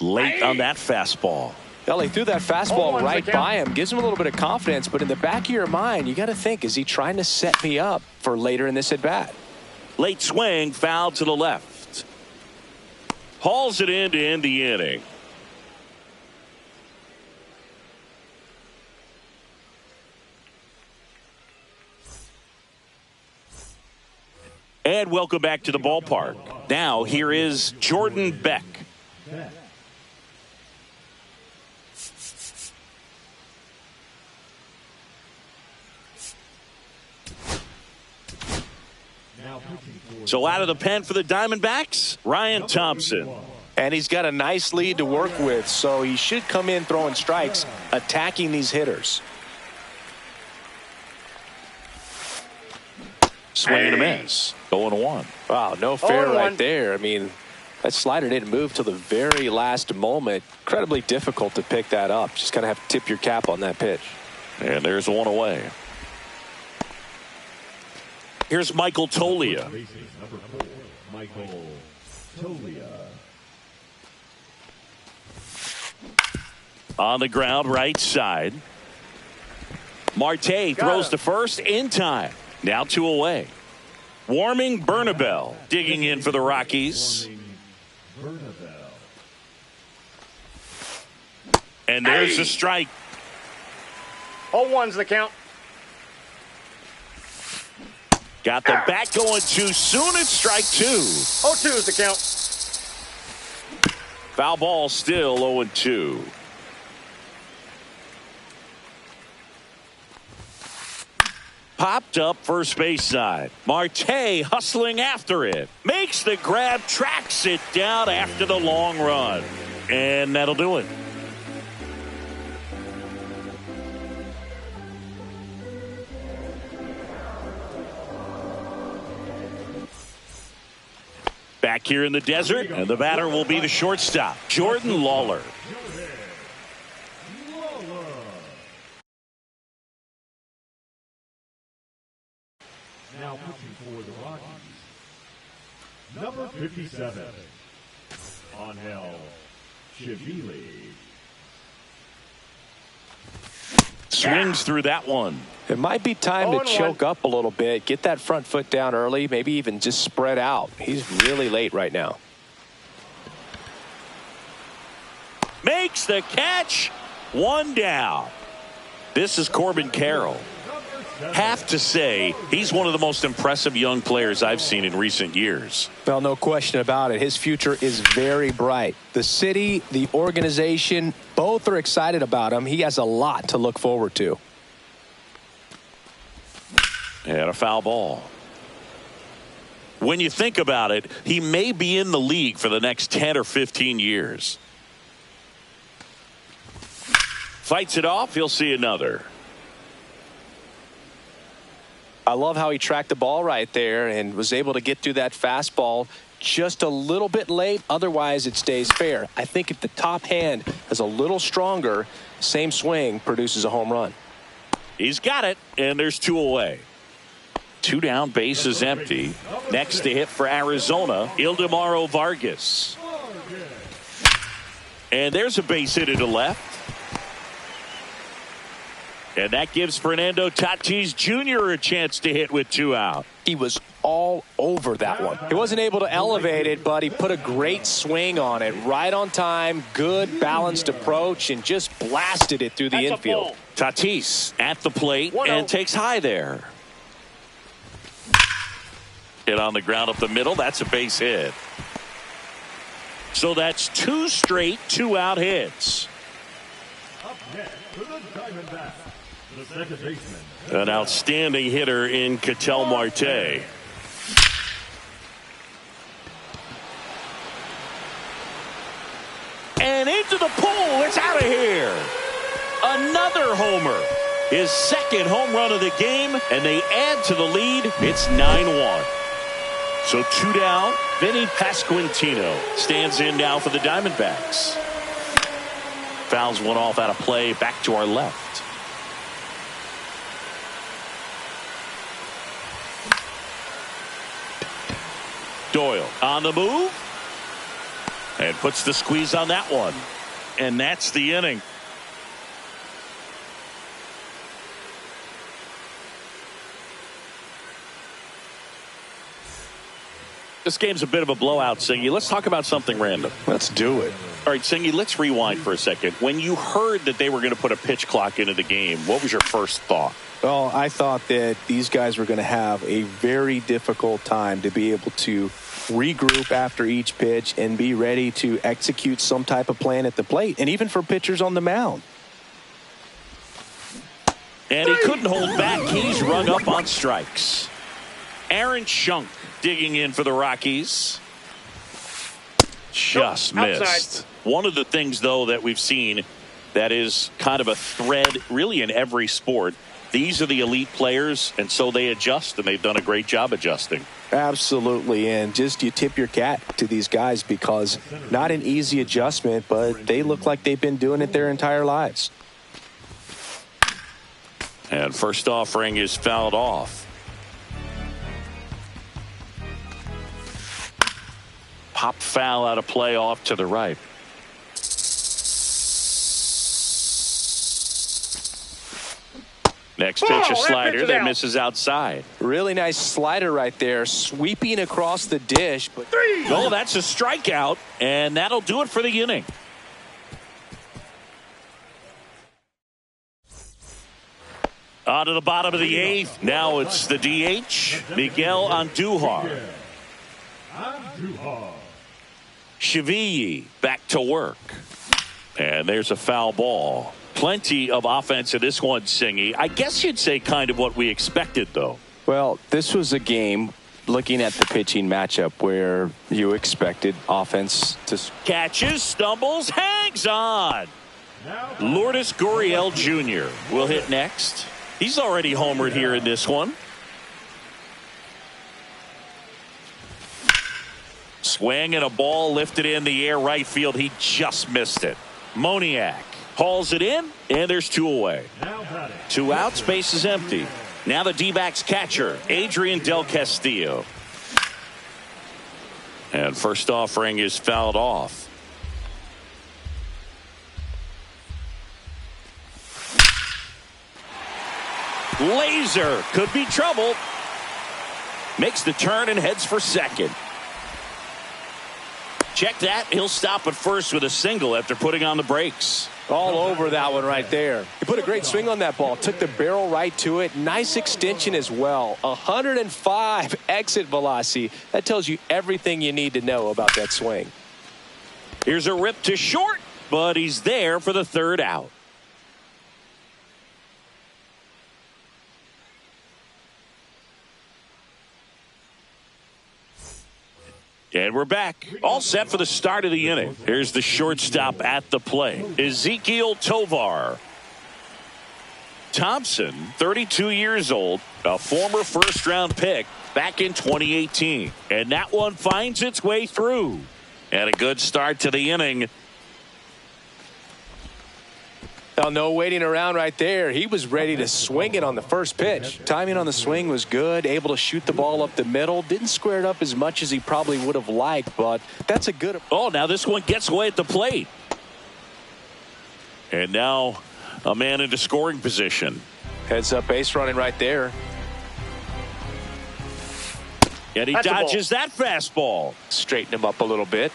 Late on that fastball. Well, he threw that fastball right by him. Gives him a little bit of confidence, but in the back of your mind, you got to think, is he trying to set me up for later in this at-bat? Late swing, foul to the left. Hauls it in to end the inning. And welcome back to the ballpark. Now here is Jordan Beck. So out of the pen for the Diamondbacks, Ryan Thompson. And he's got a nice lead to work with, so he should come in throwing strikes, attacking these hitters. Swing and a miss. 0-1. Wow, no fair 0-1. right there. I mean, that slider didn't move till the very last moment. Incredibly difficult to pick that up. Just kind of have to tip your cap on that pitch. And there's one away. Here's Michael Toglia. Number 4, Michael Toglia. On the ground, right side. Marte throws to first in time. Now 2 away. Warming Bernabel digging in for the Rockies. And there's a strike. 0-1's the count. Got the bat going too soon. It's strike 2. 0-2's the count. Foul ball still 0-2. Popped up first base side. Marte hustling after it. Makes the grab, tracks it down after the long run. And that'll do it. Back here in the desert, and the batter will be the shortstop, Jordan Lawler. Now pitching for the Rockies, number 57, Angel Chivili. Swings through that one. It might be time to choke up a little bit, get that front foot down early, maybe even just spread out. He's really late right now. Makes the catch. 1 down. This is Corbin Carroll. Have to say, he's one of the most impressive young players I've seen in recent years. Well, no question about it. His future is very bright. The city, the organization, both are excited about him. He has a lot to look forward to. And a foul ball. When you think about it, he may be in the league for the next 10 or 15 years. Fights it off. He'll see another. I love how he tracked the ball right there and was able to get through that fastball just a little bit late. Otherwise, it stays fair. I think if the top hand is a little stronger, same swing produces a home run. He's got it, and there's 2 away. 2 down, base is empty. Next to hit for Arizona, Ildemaro Vargas. And there's a base hit to left. And that gives Fernando Tatis Jr. a chance to hit with 2 out. He was all over that one. He wasn't able to elevate it, but he put a great swing on it. Right on time, good balanced approach, and just blasted it through the infield. Tatis at the plate and takes high there. Hit on the ground up the middle. That's a base hit. So that's 2 straight 2-out hits. Up next for the Diamondbacks, the second baseman. An outstanding hitter in Ketel Marte. And into the pool. It's out of here. Another homer. His second home run of the game, and they add to the lead. It's 9-1. So 2 down. Vinny Pasquantino stands in now for the Diamondbacks. Fouls one off out of play. Back to our left. Doyle on the move. And puts the squeeze on that one. And that's the inning. This game's a bit of a blowout, Singy. Let's talk about something random. Let's do it. All right, Singy, let's rewind for a second. When you heard that they were going to put a pitch clock into the game, what was your first thought? Well, I thought that these guys were going to have a very difficult time to be able to regroup after each pitch and be ready to execute some type of plan at the plate, and even for pitchers on the mound. And he couldn't hold back. He's rung up on strikes. Aaron Schunk digging in for the Rockies. Just missed. Outside. One of the things, though, that we've seen that is kind of a thread really in every sport. These are the elite players, and so they adjust, and they've done a great job adjusting. Absolutely, and just you tip your cap to these guys because not an easy adjustment, but they look like they've been doing it their entire lives. And first offering is fouled off. Pop foul out of play off to the right. Next pitch, a slider that misses outside. Really nice slider right there, sweeping across the dish. But Oh, that's a strikeout, and that'll do it for the inning. On to the bottom of the eighth. Now it's the DH, Miguel Andujar. Shavilli back to work. And there's a foul ball. Plenty of offense in this one, Singy. I guess you'd say kind of what we expected, though. Well, this was a game, looking at the pitching matchup, where you expected offense to Catches, stumbles, hangs on. Lourdes Gurriel Jr. will hit next. He's already homered here in this one. Swing and a ball lifted in the air right field. He just missed it. Moniak hauls it in, and there's two away. 2 outs, base is empty. Now the D-backs catcher, Adrian Del Castillo. And first offering is fouled off. Laser could be trouble. Makes the turn and heads for second. Check that. He'll stop at first with a single after putting on the brakes. all over that one right there. He put a great swing on that ball. Took the barrel right to it. Nice extension as well. 105 exit velocity. That tells you everything you need to know about that swing. Here's a rip to short, but he's there for the third out. And we're back. All set for the start of the inning. Here's the shortstop at the plate, Ezequiel Tovar. Thompson, 32 years old, a former first-round pick back in 2018. And that one finds its way through. And a good start to the inning. Now, no waiting around right there. He was ready to swing it on the first pitch. Timing on the swing was good. Able to shoot the ball up the middle. Didn't square it up as much as he probably would have liked, but that's a good. Oh, now this one gets away at the plate. And now a man into scoring position. Heads up base running right there. And he dodges that fastball. Straighten him up a little bit.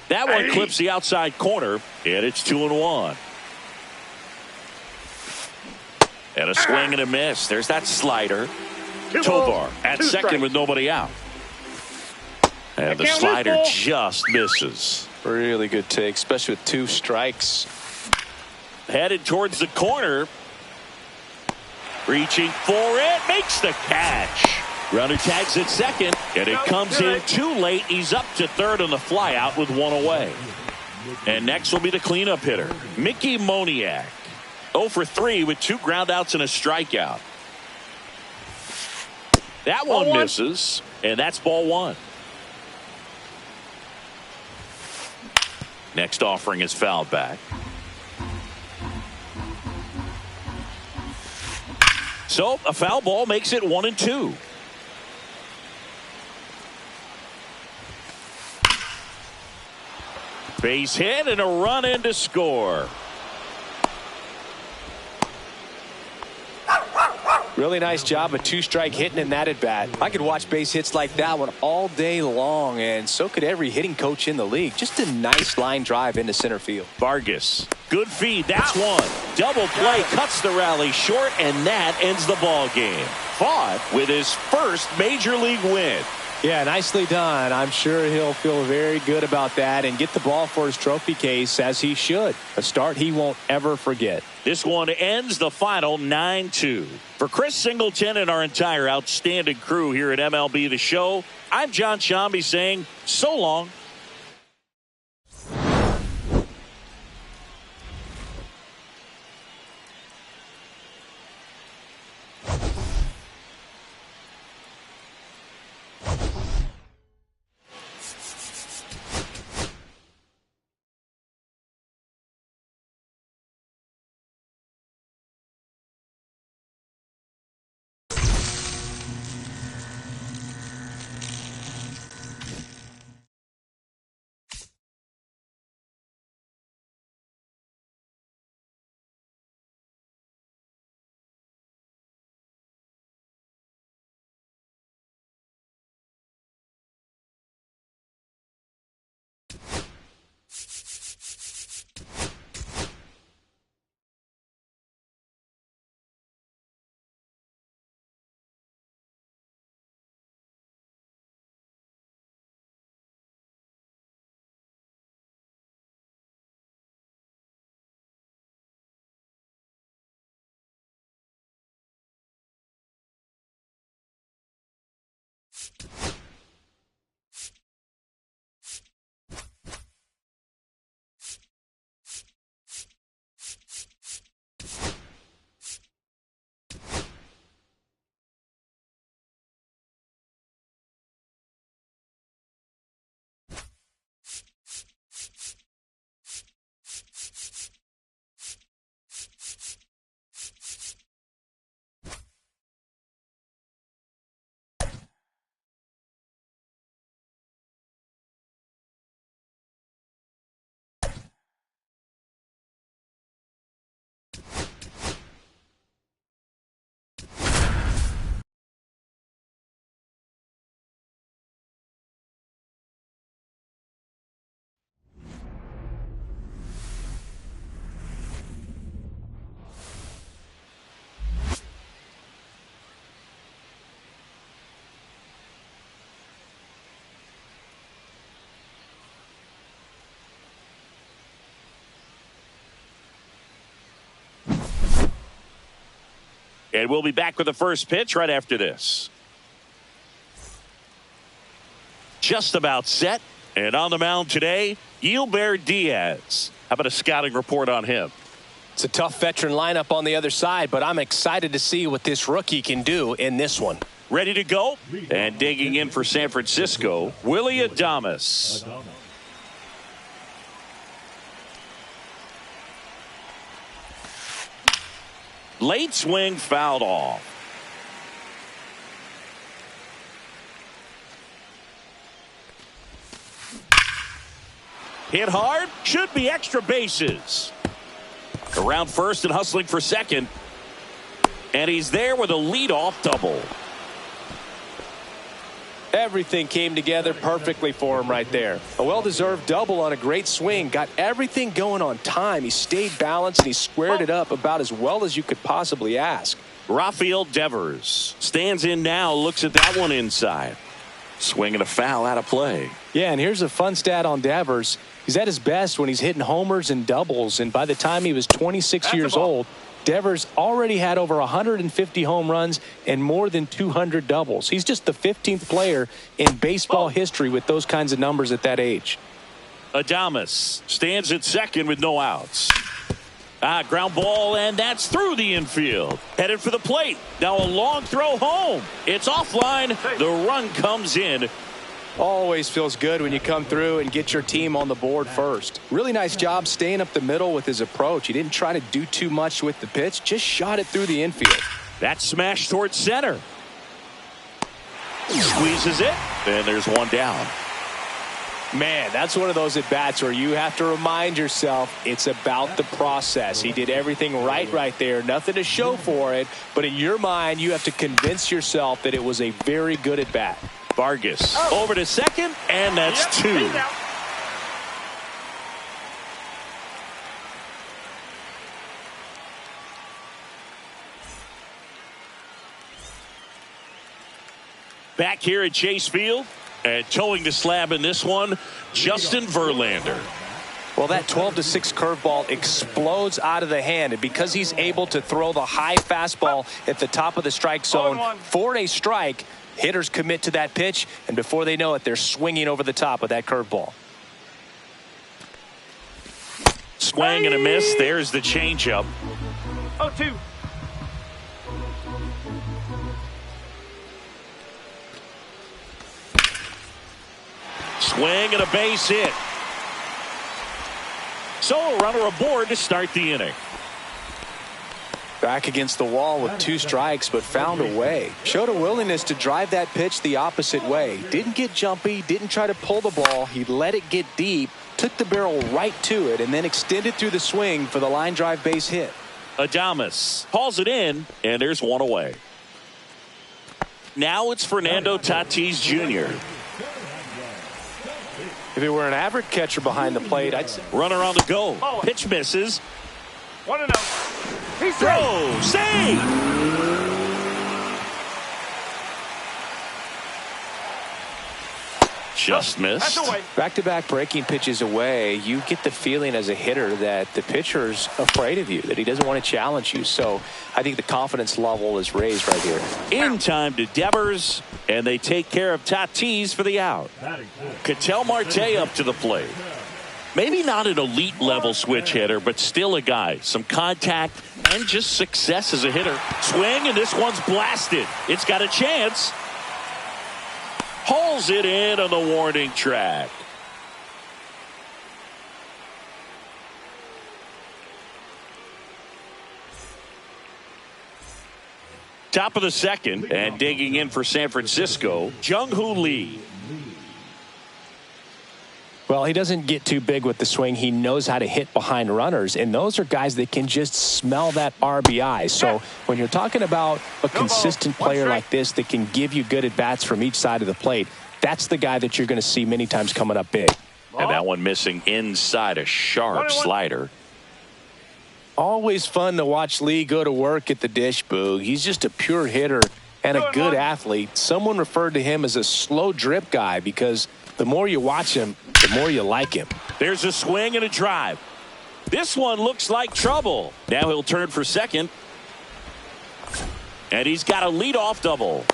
That one clips the outside corner, and it's 2-1. And a swing and a miss. There's that slider. Tovar at second with nobody out. And the slider just misses. Really good take, especially with 2 strikes. Headed towards the corner. Reaching for it. Makes the catch. Runner tags at second, and it comes in too late. He's up to third on the flyout with 1 away. And next will be the cleanup hitter, Mickey Moniak. 0 for 3 with 2 groundouts and a strikeout. That one misses, and that's ball 1. Next offering is fouled back. So a foul ball makes it 1-2. Base hit and a run in to score. Really nice job of 2-strike hitting in that at bat. I could watch base hits like that one all day long, and so could every hitting coach in the league. Just a nice line drive into center field. Vargas, good feed. That's one. Double play cuts the rally short, and that ends the ball game. Fought with his first major league win. Yeah, nicely done. I'm sure he'll feel very good about that and get the ball for his trophy case, as he should. A start he won't ever forget. This one ends the final 9-2. For Chris Singleton and our entire outstanding crew here at MLB The Show, I'm John Shambi saying so long. And we'll be back with the first pitch right after this. Just about set. And on the mound today, Gilbert Diaz. How about a scouting report on him? It's a tough veteran lineup on the other side, but I'm excited to see what this rookie can do in this one. Ready to go? And digging in for San Francisco, Willy Adames. Late swing fouled off. Hit hard, should be extra bases. Around first and hustling for second. And he's there with a leadoff double. Everything came together perfectly for him right there. A well-deserved double on a great swing. Got everything going on time. He stayed balanced and he squared it up about as well as you could possibly ask. Rafael Devers stands in now, looks at that one inside. Swinging a foul out of play. Yeah, and here's a fun stat on Devers. He's at his best when he's hitting homers and doubles, and by the time he was 26 years old, Devers already had over 150 home runs and more than 200 doubles. He's just the 15th player in baseball history with those kinds of numbers at that age. Adames stands at second with no outs. Ground ball, and that's through the infield. Headed for the plate. Now a long throw home. It's offline. The run comes in. Always feels good when you come through and get your team on the board first. Really nice job staying up the middle with his approach. He didn't try to do too much with the pitch, just shot it through the infield. That smash towards center. Squeezes it, and there's one down. Man, that's one of those at-bats where you have to remind yourself it's about the process. He did everything right there. Nothing to show for it, but in your mind, you have to convince yourself that it was a very good at-bat. Vargas over to second, and that's two. Back here at Chase Field, and towing the slab in this one, Justin Verlander. Well, that 12-6 curveball explodes out of the hand, and because he's able to throw the high fastball at the top of the strike zone for a strike, hitters commit to that pitch, and before they know it, they're swinging over the top of that curveball. Swing and a miss. There's the changeup. 0-2. Swing and a base hit. So a runner aboard to start the inning. Back against the wall with 2 strikes, but found a way. Showed a willingness to drive that pitch the opposite way. Didn't get jumpy, didn't try to pull the ball. He let it get deep, took the barrel right to it, and then extended through the swing for the line drive base hit. Adames hauls it in, and there's one away. Now it's Fernando Tatis Jr. If it were an average catcher behind the plate, I'd say. Runner on the go. Pitch misses. 1-0. He's Throw. Save. Just missed. That's away. Back-to-back breaking pitches away, you get the feeling as a hitter that the pitcher's afraid of you, that he doesn't want to challenge you. So I think the confidence level is raised right here. In time to Devers, and they take care of Tatis for the out. Ketel Marte up to the plate. Maybe not an elite level switch hitter, but still a guy. Some contact and just success as a hitter. Swing, and this one's blasted. It's got a chance. Hauls it in on the warning track. Top of the second, and digging in for San Francisco, Jung-Hoo Lee. Well, he doesn't get too big with the swing. He knows how to hit behind runners, and those are guys that can just smell that RBI. So when you're talking about a consistent player like this that can give you good at-bats from each side of the plate, that's the guy that you're going to see many times coming up big. And that one missing inside a sharp slider. Always fun to watch Lee go to work at the dish, Boog. He's just a pure hitter and a good athlete. Someone referred to him as a slow drip guy because the more you watch him, the more you like him. There's a swing and a drive. This one looks like trouble. Now he'll turn for second. And he's got a leadoff double.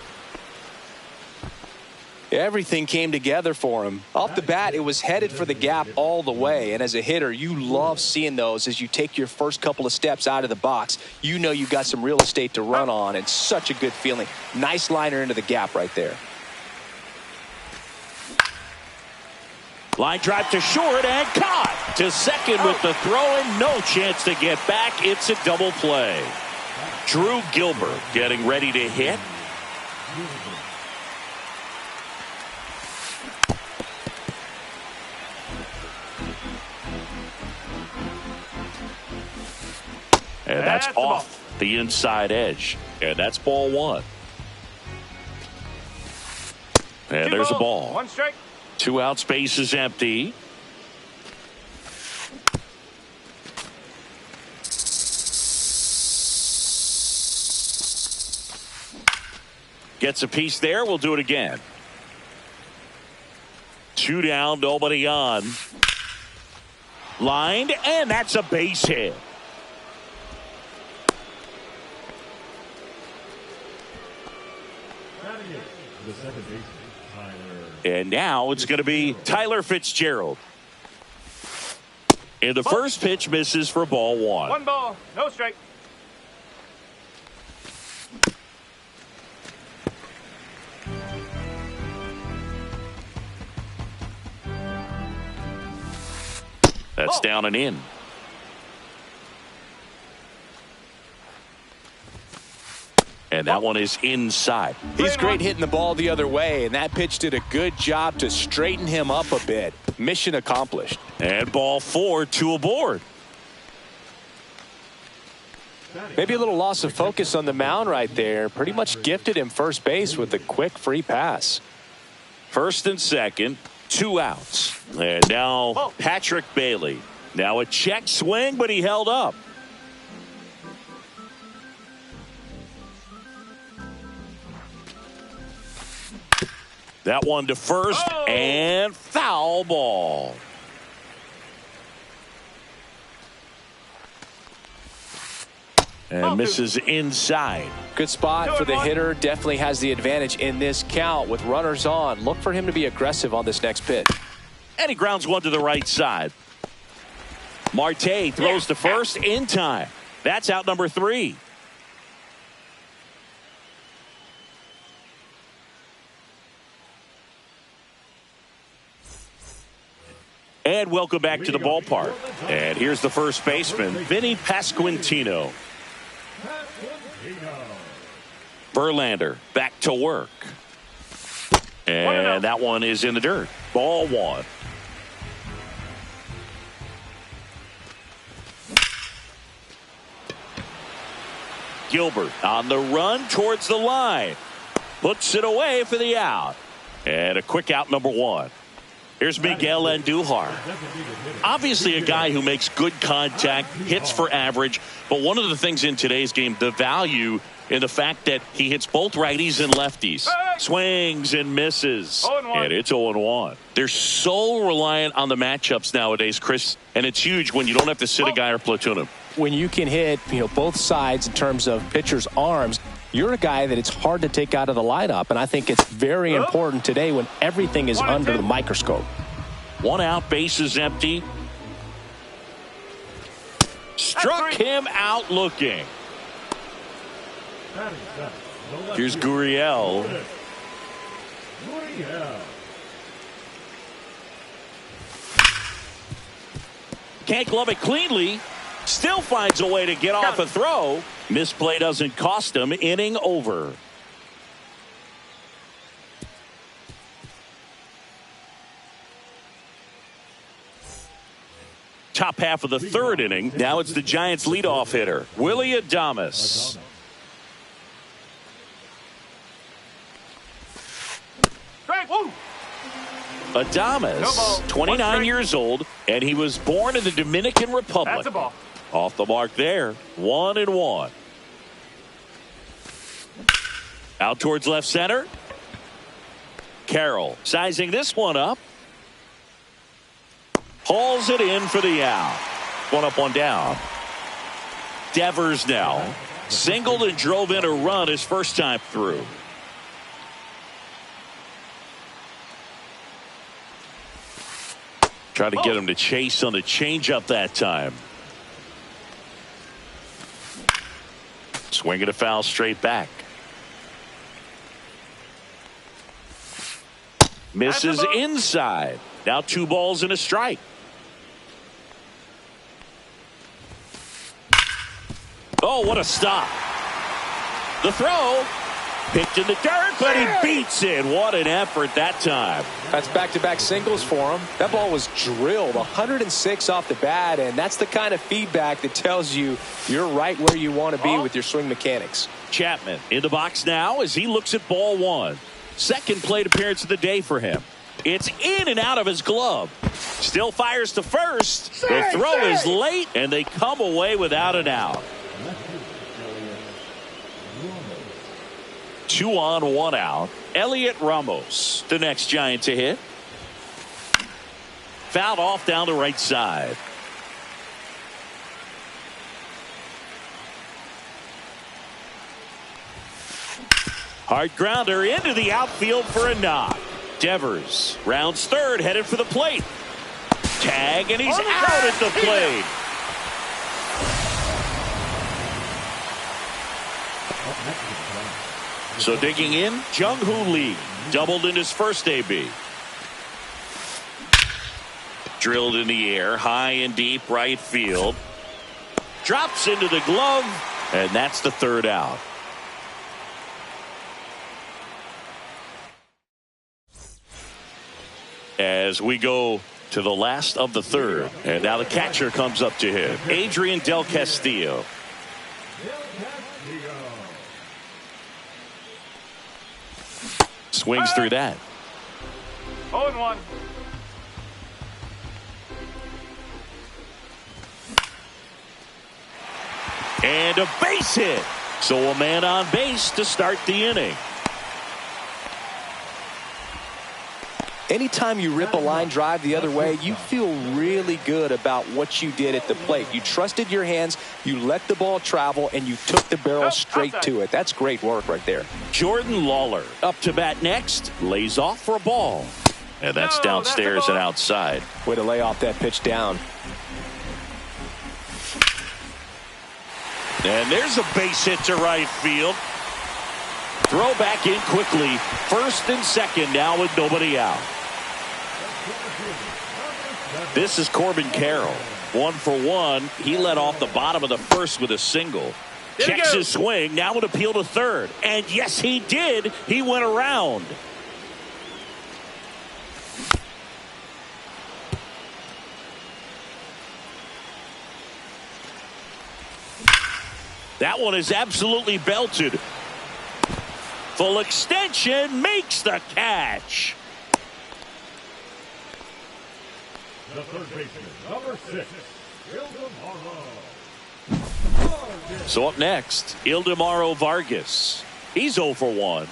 Everything came together for him. Off the bat, it was headed for the gap all the way. And as a hitter, you love seeing those as you take your first couple of steps out of the box. You know you've got some real estate to run on, and such a good feeling. Nice liner into the gap right there. Line drive to short and caught. To second with the throw and no chance to get back. It's a double play. Drew Gilbert getting ready to hit. And that's off the inside edge. And that's ball one. And there's a ball. 1 strike. 2 outs, base is empty. Gets a piece there. We'll do it again. 2 down, nobody on. Lined, and that's a base hit. The second baseman, Tyler. And now it's going to be Tyler Fitzgerald. And the first pitch misses for ball 1. 1 ball, no strike. That's down and in. And that one is inside. He's great hitting the ball the other way, and that pitch did a good job to straighten him up a bit. Mission accomplished. And ball 4, 2 aboard. Maybe a little loss of focus on the mound right there. Pretty much gifted him first base with a quick free pass. First and second, 2 outs. And now Patrick Bailey. Now a check swing, but he held up. That one to first, and foul ball. And misses inside. Good spot for the hitter. Definitely has the advantage in this count with runners on. Look for him to be aggressive on this next pitch. And he grounds one to the right side. Marte throws to first in time. That's out number 3. And welcome back to the ballpark. And here's the first baseman, Vinny Pasquantino. Verlander back to work. And that one is in the dirt. Ball 1. Gilbert on the run towards the line. Puts it away for the out. And a quick out, number 1. Here's Miguel Andujar. Obviously a guy who makes good contact, hits for average. But one of the things in today's game, the value in the fact that he hits both righties and lefties. Swings and misses. And it's 0-1. They're so reliant on the matchups nowadays, Chris. And it's huge when you don't have to sit a guy or platoon him. When you can hit, both sides in terms of pitchers' arms, you're a guy that it's hard to take out of the lineup. And I think it's very important today when everything is under the microscope. 1 out, bases empty. Struck him out looking. Here's Gurriel. Can't glove it cleanly. Still finds a way to get off a throw. Misplay doesn't cost him. Inning over. Top half of the 3rd inning. Now it's the Giants leadoff hitter, Willy Adames. Adames, 29 years old, and he was born in the Dominican Republic. That's a ball. Off the mark there. 1-1. Out towards left center. Carroll sizing this one up. Hauls it in for the out. 1 up, 1 down. Devers now singled and drove in a run his first time through. Try to get him to chase on the changeup that time. Swinging a foul straight back. Misses inside. Now 2 balls and a strike. Oh, what a stop. The throw. Picked in the dirt, but he beats it. What an effort that time. That's back-to-back singles for him. That ball was drilled 106 off the bat, and that's the kind of feedback that tells you you're right where you want to be with your swing mechanics. Chapman in the box now as he looks at ball 1. Second plate appearance of the day for him. It's in and out of his glove. Still fires to first. The throw is late, and they come away without an out. 2 on, 1 out. Elliot Ramos, the next Giant to hit. Fouled off down the right side. Hard grounder into the outfield for a knock. Devers rounds 3rd, headed for the plate. Tag, and he's out at the plate. So digging in, Jung-Hoo Lee doubled in his first AB. Drilled in the air, high and deep right field. Drops into the glove, and that's the 3rd out. As we go to the last of the 3rd, and now the catcher comes up to hit, Adrian Del Castillo. Swings through that. 0-1. And a base hit. So a man on base to start the inning. Anytime you rip a line drive the other way, you feel really good about what you did at the plate. You trusted your hands, you let the ball travel, and you took the barrel straight to it. That's great work right there. Jordan Lawler up to bat next, lays off for a ball. And that's downstairs and outside. Way to lay off that pitch down. And there's a base hit to right field. Throw back in quickly. First and second now with nobody out. This is Corbin Carroll. 1 for 1. He led off the bottom of the first with a single. Checks his swing. Now an appeal to third. And yes, he did. He went around. That one is absolutely belted. Full extension, makes the catch. The third baseman, number 6, Ildemaro. So up next, Ildemaro Vargas. He's 0 for 1.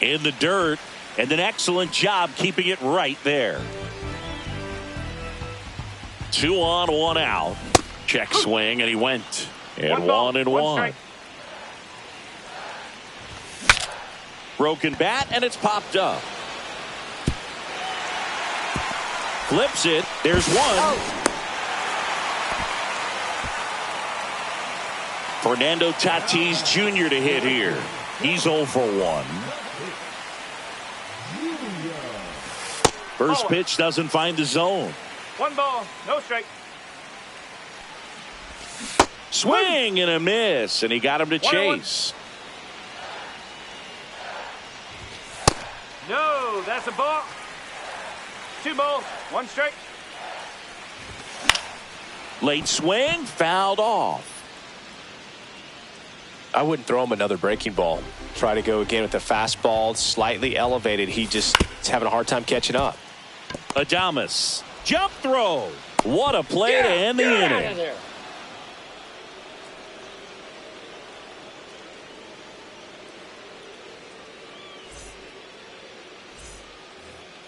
In the dirt, and an excellent job keeping it right there. 2 on, 1 out. Check swing, and he went. And 1 and 1. Broken bat, and it's popped up. Flips it. There's 1. Fernando Tatis Jr. to hit here. He's 0 for 1. First pitch doesn't find the zone. 1 ball, no strike. Swing and a miss, and he got him to chase. No, that's a ball. 2 balls, 1 strike. Late swing, fouled off. I wouldn't throw him another breaking ball. Try to go again with the fastball, slightly elevated. He just is having a hard time catching up. Adames, jump throw. What a play to end the inning.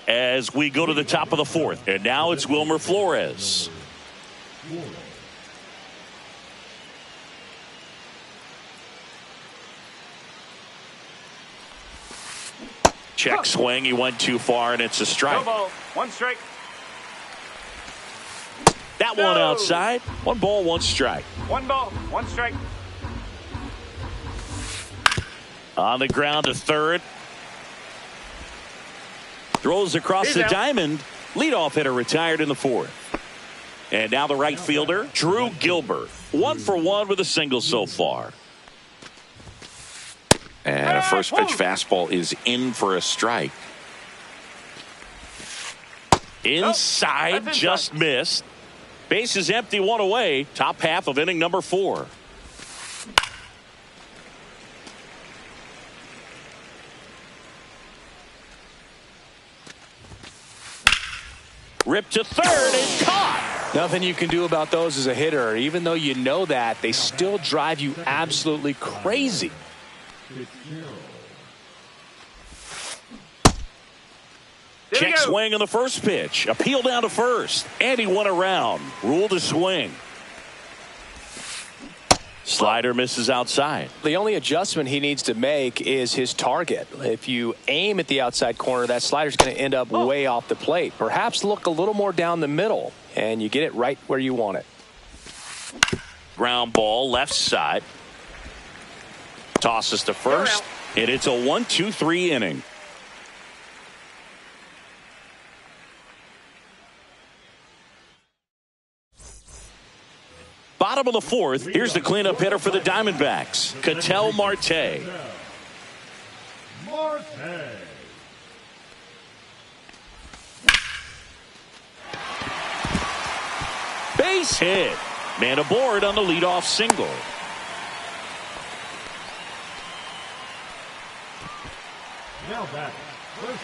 As we go to the top of the 4th, and now it's Wilmer Flores. Check swing, he went too far, and it's a strike. No ball, 1 strike. That one outside. 1 ball, 1 strike. 1 ball, 1 strike. On the ground to third. Throws across the diamond. Leadoff hitter retired in the 4th. And now the right fielder, Drew Gilbert. 1 for 1 with a single so far. And a first pitch fastball is in for a strike. Inside, just missed. Base is empty, 1 away. Top half of inning number 4. Ripped to third and caught. Nothing you can do about those as a hitter. Even though you know that, they still drive you absolutely crazy. Check swing on the first pitch. Appeal down to first. And he went around. Ruled a swing. Slider misses outside. The only adjustment he needs to make is his target. If you aim at the outside corner, that slider's going to end up way off the plate. Perhaps look a little more down the middle, and you get it right where you want it. Ground ball, left side. Tosses to first, and it's a 1-2-3 inning. Bottom of the 4th, here's the cleanup hitter for the Diamondbacks, Ketel Marte. Base hit. Man aboard on the leadoff single.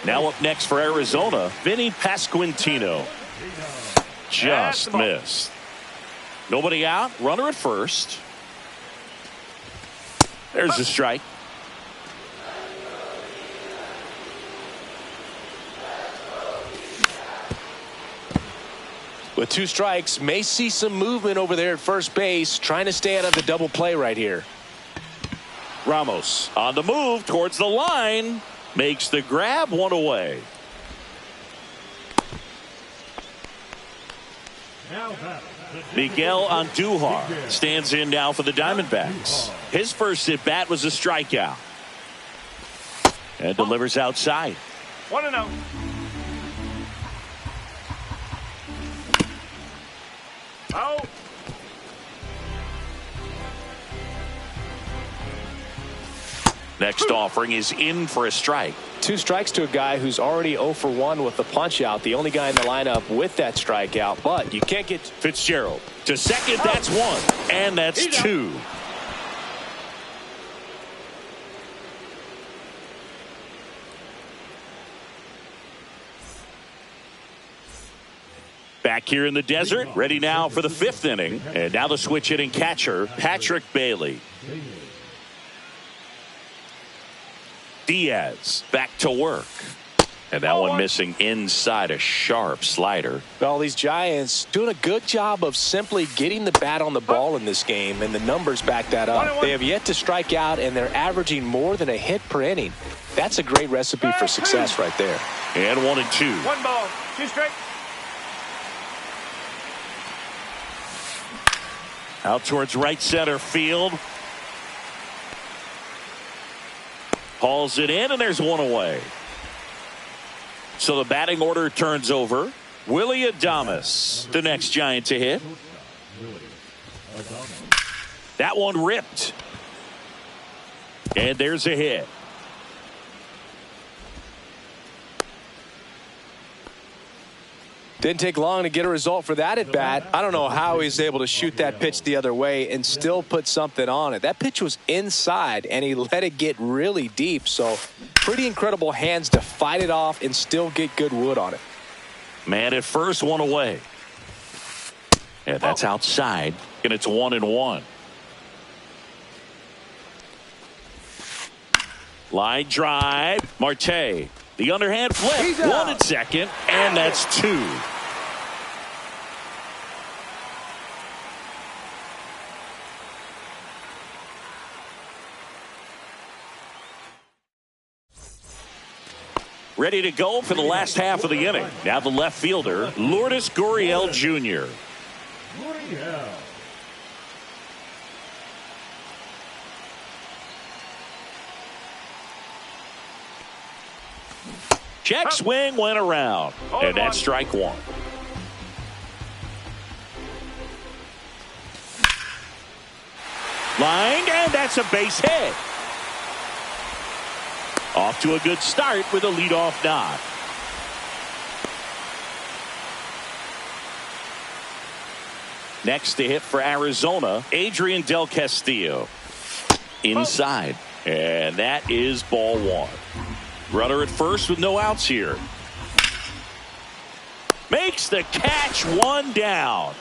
Now up next for Arizona, Vinny Pasquantino. Just missed. Nobody out. Runner at first. There's a strike. With 2 strikes, may see some movement over there at first base, trying to stay out of the double play right here. Ramos on the move towards the line. Makes the grab, 1 away. Miguel Andujar stands in now for the Diamondbacks. His first at bat was a strikeout. And delivers outside. 1-0. Out. Next offering is in for a strike. 2 strikes to a guy who's already 0 for 1 with the punch out. The only guy in the lineup with that strikeout, but you can't get Fitzgerald to second. That's 1, and that's 2. Back here in the desert, ready now for the 5th inning. And now the switch hitting catcher, Patrick Bailey. Diaz back to work. And that one missing inside a sharp slider. Well, these Giants doing a good job of simply getting the bat on the ball in this game, and the numbers back that up. They have yet to strike out, and they're averaging more than a hit per inning. That's a great recipe for success right there. And 1-2. 1 ball, 2 strikes. Out towards right center field. Hauls it in, and there's 1 away. So the batting order turns over. Willy Adames, the next Giant to hit. That one ripped. And there's a hit. Didn't take long to get a result for that at bat. I don't know how he's able to shoot that pitch the other way and still put something on it. That pitch was inside, and he let it get really deep. So pretty incredible hands to fight it off and still get good wood on it. Man at first, 1 away. And that's outside, and it's 1-1. Line drive. Marte. The underhand flip. 1 at second, and that's 2. Ready to go for the last half of the inning. Now the left fielder, Lourdes Gurriel Jr. Check swing went around, and that's strike 1. Lined, and that's a base hit. Off to a good start with a leadoff nod. Next to hit for Arizona, Adrian Del Castillo. Inside, and that is ball 1. Runner at first with no outs here. Makes the catch, 1 down.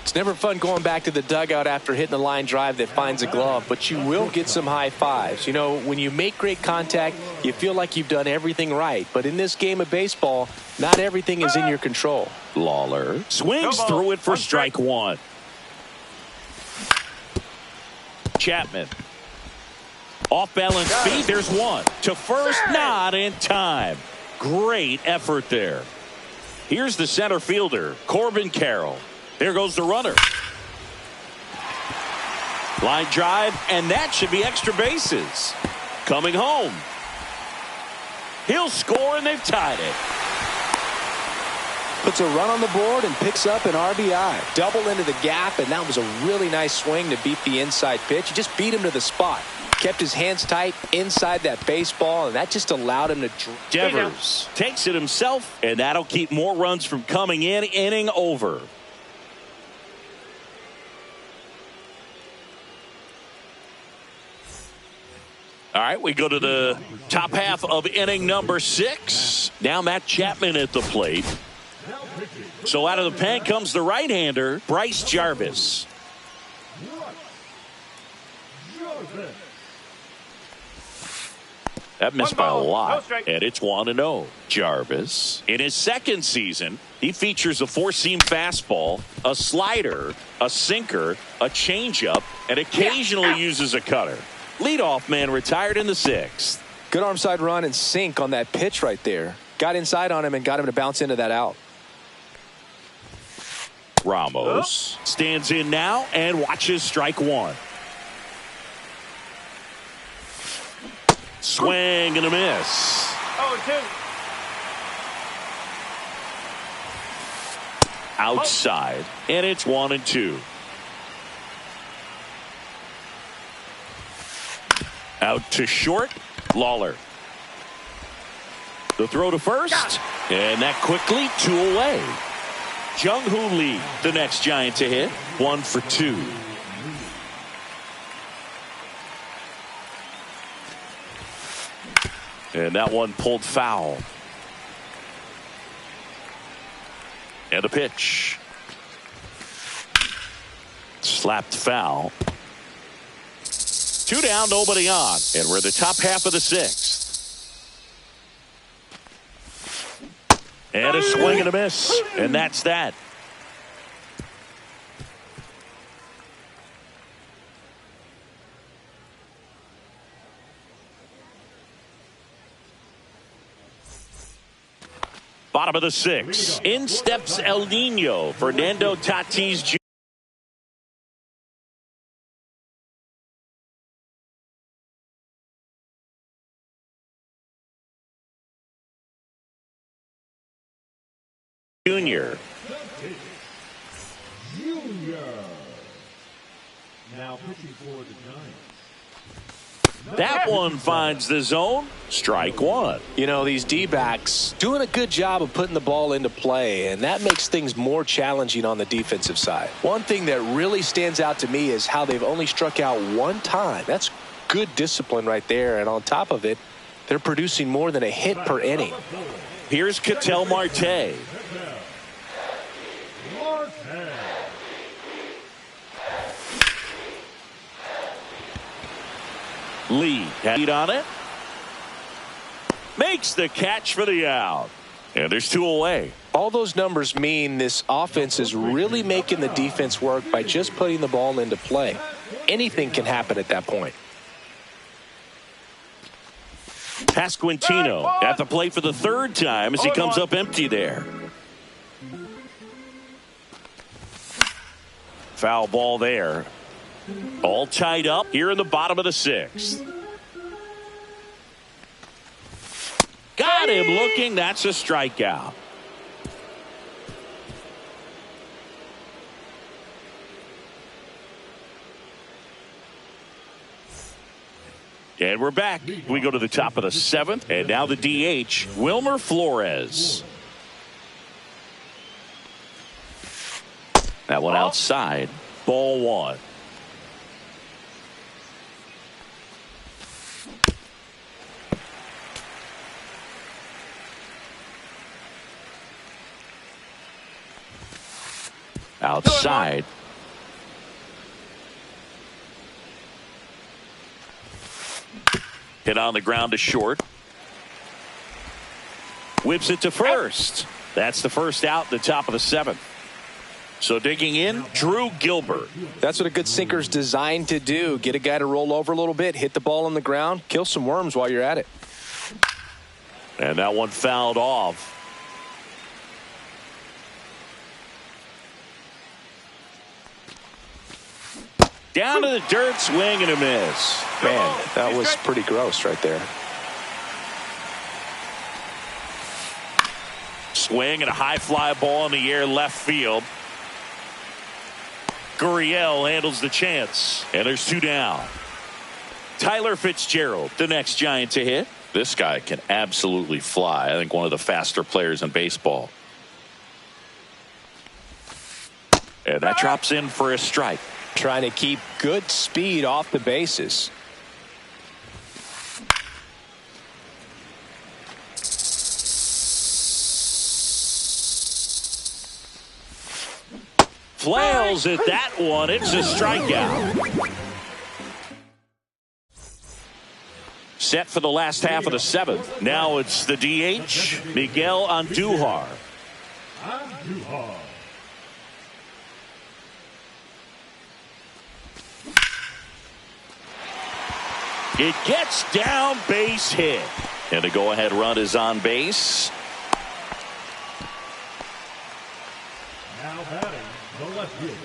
It's never fun going back to the dugout after hitting a line drive that finds a glove, but you will get some high fives. You know, when you make great contact, you feel like you've done everything right. But in this game of baseball, not everything is in your control. Lawler swings through it for strike 1. Chapman. Off balance feet. There's 1. To first, not in time. Great effort there. Here's the center fielder, Corbin Carroll. There goes the runner. Line drive, and that should be extra bases. Coming home. He'll score, and they've tied it. Puts a run on the board and picks up an RBI. Double into the gap, and that was a really nice swing to beat the inside pitch. He just beat him to the spot. Kept his hands tight inside that baseball, and that just allowed him to. Devers takes it himself, and that'll keep more runs from coming in. Inning over. All right, we go to the top half of inning number 6. Now Matt Chapman at the plate. So out of the pen comes the right-hander, Bryce Jarvis. That missed One by a ball, no lot, strike. and it's 1-0. Jarvis, in his second season, he features a four-seam fastball, a slider, a sinker, a changeup, and occasionally uses a cutter. Leadoff man retired in the sixth. Good arm side run and sink on that pitch right there. Got inside on him and got him to bounce into that out. Ramos stands in now and watches strike one. Swing and a miss. 0-2. Outside, and it's 1-2. Out to short, Lawler. The throw to first, and that quickly 2 away. Jung-Hoo Lee, the next Giant to hit, 1 for 2. And that one pulled foul. And a pitch. Slapped foul. 2 down, nobody on. And we're in the top half of the sixth. And a swing and a miss. And that's that. Bottom of the sixth. In steps El Nino. Fernando Tatis Jr. Junior. Now pitching for the Giants. That one finds the zone. Strike one. You know, these D-backs doing a good job of putting the ball into play, and that makes things more challenging on the defensive side. One thing that really stands out to me is how they've only struck out 1 time. That's good discipline right there, and on top of it, they're producing more than a hit per inning. Here's Ketel Marte. Lee had lead on it. Makes the catch for the out. And there's 2 away. All those numbers mean this offense is really making the defense work by just putting the ball into play. Anything can happen at that point. Pasquantino at the plate for the 3rd time as he comes up empty there. Foul ball there. All tied up here in the bottom of the 6th. Got him looking. That's a strikeout. And we're back. We go to the top of the 7th. And now the DH, Wilmer Flores. That one outside. Ball 1. Outside. Hit on the ground to short. Whips it to first. That's the first out in the top of the 7th. So digging in, Drew Gilbert. That's what a good sinker's designed to do. Get a guy to roll over a little bit, hit the ball on the ground, kill some worms while you're at it. And that one fouled off. Down to the dirt, swing and a miss. Man, that was pretty gross right there. Swing and a high fly ball in the air left field. Gurriel handles the chance. And there's 2 down. Tyler Fitzgerald, the next Giant to hit. This guy can absolutely fly. I think one of the faster players in baseball. And that drops in for a strike. Trying to keep good speed off the bases. Flails at that one. It's a strikeout. set for the last half of the seventh. Now it's the DH, Miguel Andujar. It gets down, base hit. And the go-ahead run is on base. Now batting, the left fielder,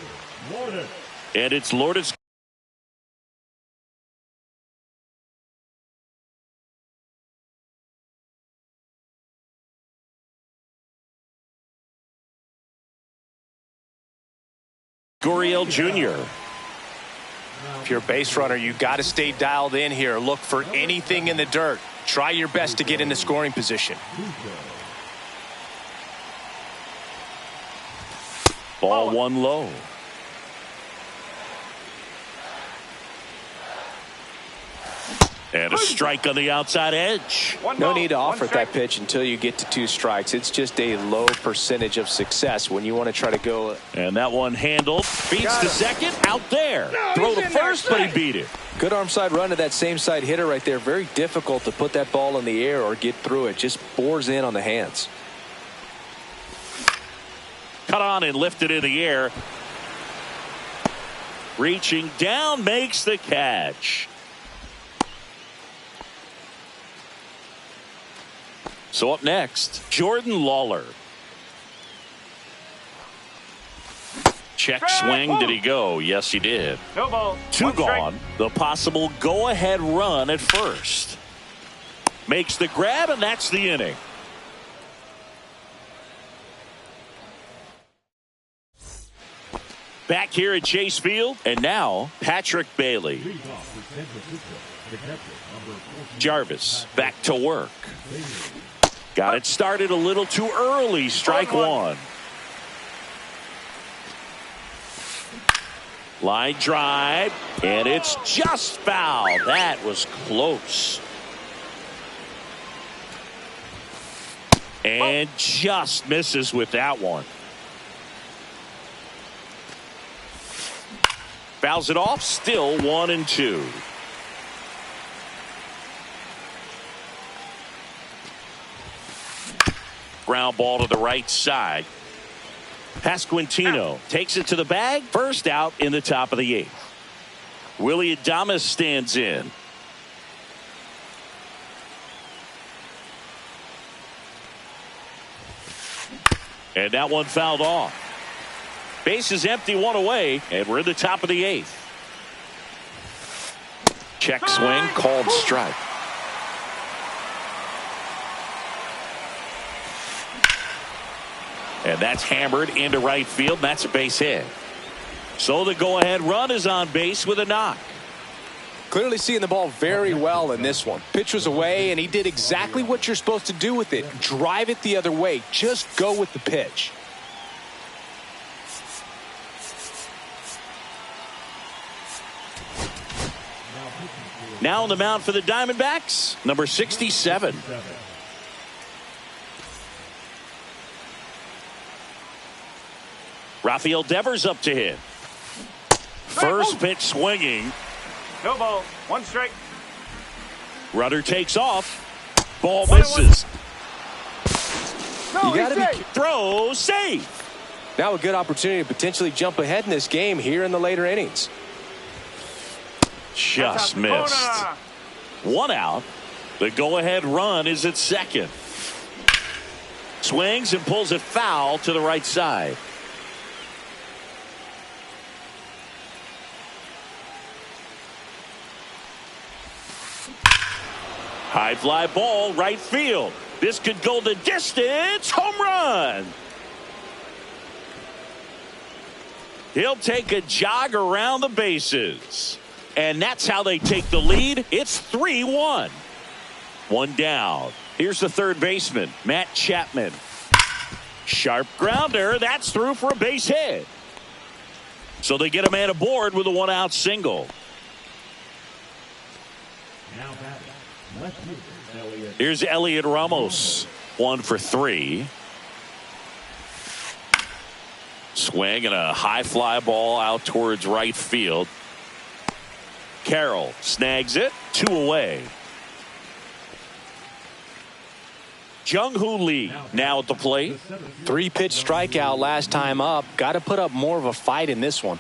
Lourdes. And it's Lourdes. Gurriel Jr. If you're a base runner, you got to stay dialed in here. Look for anything in the dirt. Try your best to get into scoring position. Ball one low. And a strike on the outside edge. No need to offer that pitch until you get to 2 strikes. It's just a low percentage of success when you want to try to go. And that one handled. Beats to second. Out there. Throw to first, but he beat it. Good arm side run to that same side hitter right there. Very difficult to put that ball in the air or get through it. Just bores in on the hands. Cut on and lifted in the air. Reaching down, makes the catch. So up next, Jordan Lawler. Check swing. Did he go? Yes, he did. No ball. 2 gone. The possible go-ahead run at first. Makes the grab, and that's the inning. Back here at Chase Field, and now Patrick Bailey. Jarvis back to work. Got it started a little too early. Strike one. Line drive, and it's just foul. That was close. And just misses with that one. Fouls it off, still 1-2. Ground ball to the right side. Pasquantino takes it to the bag. First out in the top of the 8th. Willy Adames stands in. And that one fouled off. Base is empty, 1 away, and we're in the top of the 8th. Check swing, called strike. And that's hammered into right field. And that's a base hit. So the go-ahead run is on base with a knock. Clearly seeing the ball very well in this one. Pitch was away, and he did exactly what you're supposed to do with it. Drive it the other way. Just go with the pitch. Now on the mound for the Diamondbacks, number 67. Rafael Devers up to hit. First pitch swinging. No ball. 1 strike. Runner takes off. Ball misses. You got to be Throw safe. now a good opportunity to potentially jump ahead in this game here in the later innings. Just missed. 1 out. The go-ahead run is at second. Swings and pulls it foul to the right side. High fly ball, right field. This could go the distance. Home run. He'll take a jog around the bases. And that's how they take the lead. It's 3-1. 1 down. Here's the third baseman, Matt Chapman. Sharp grounder. That's through for a base hit. So they get a man aboard with a 1-out single. Now batting, left fielder, Elliott. Here's Elliot Ramos. 1 for 3. Swing and a high fly ball out towards right field. Carroll snags it. 2 away. Jung-Hoo Lee now at the plate. 3-pitch strikeout last time up. Got to put up more of a fight in this one.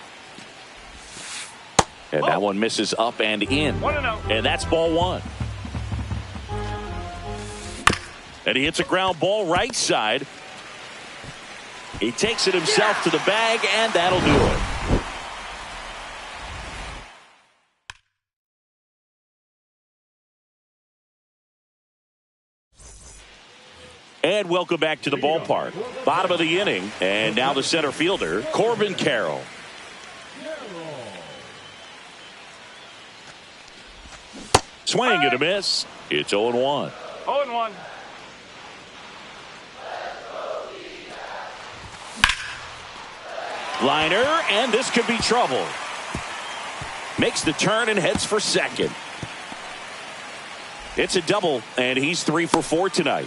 And that one misses up and in. 1-0. And that's ball one. And he hits a ground ball right side. He takes it himself to the bag, and that'll do it. And welcome back to the ballpark. Bottom of the inning, and now the center fielder, Corbin Carroll. Swing and a miss. It's 0-1. 0-1. Liner, and this could be trouble. Makes the turn and heads for second. It's a double, and he's 3 for 4 tonight.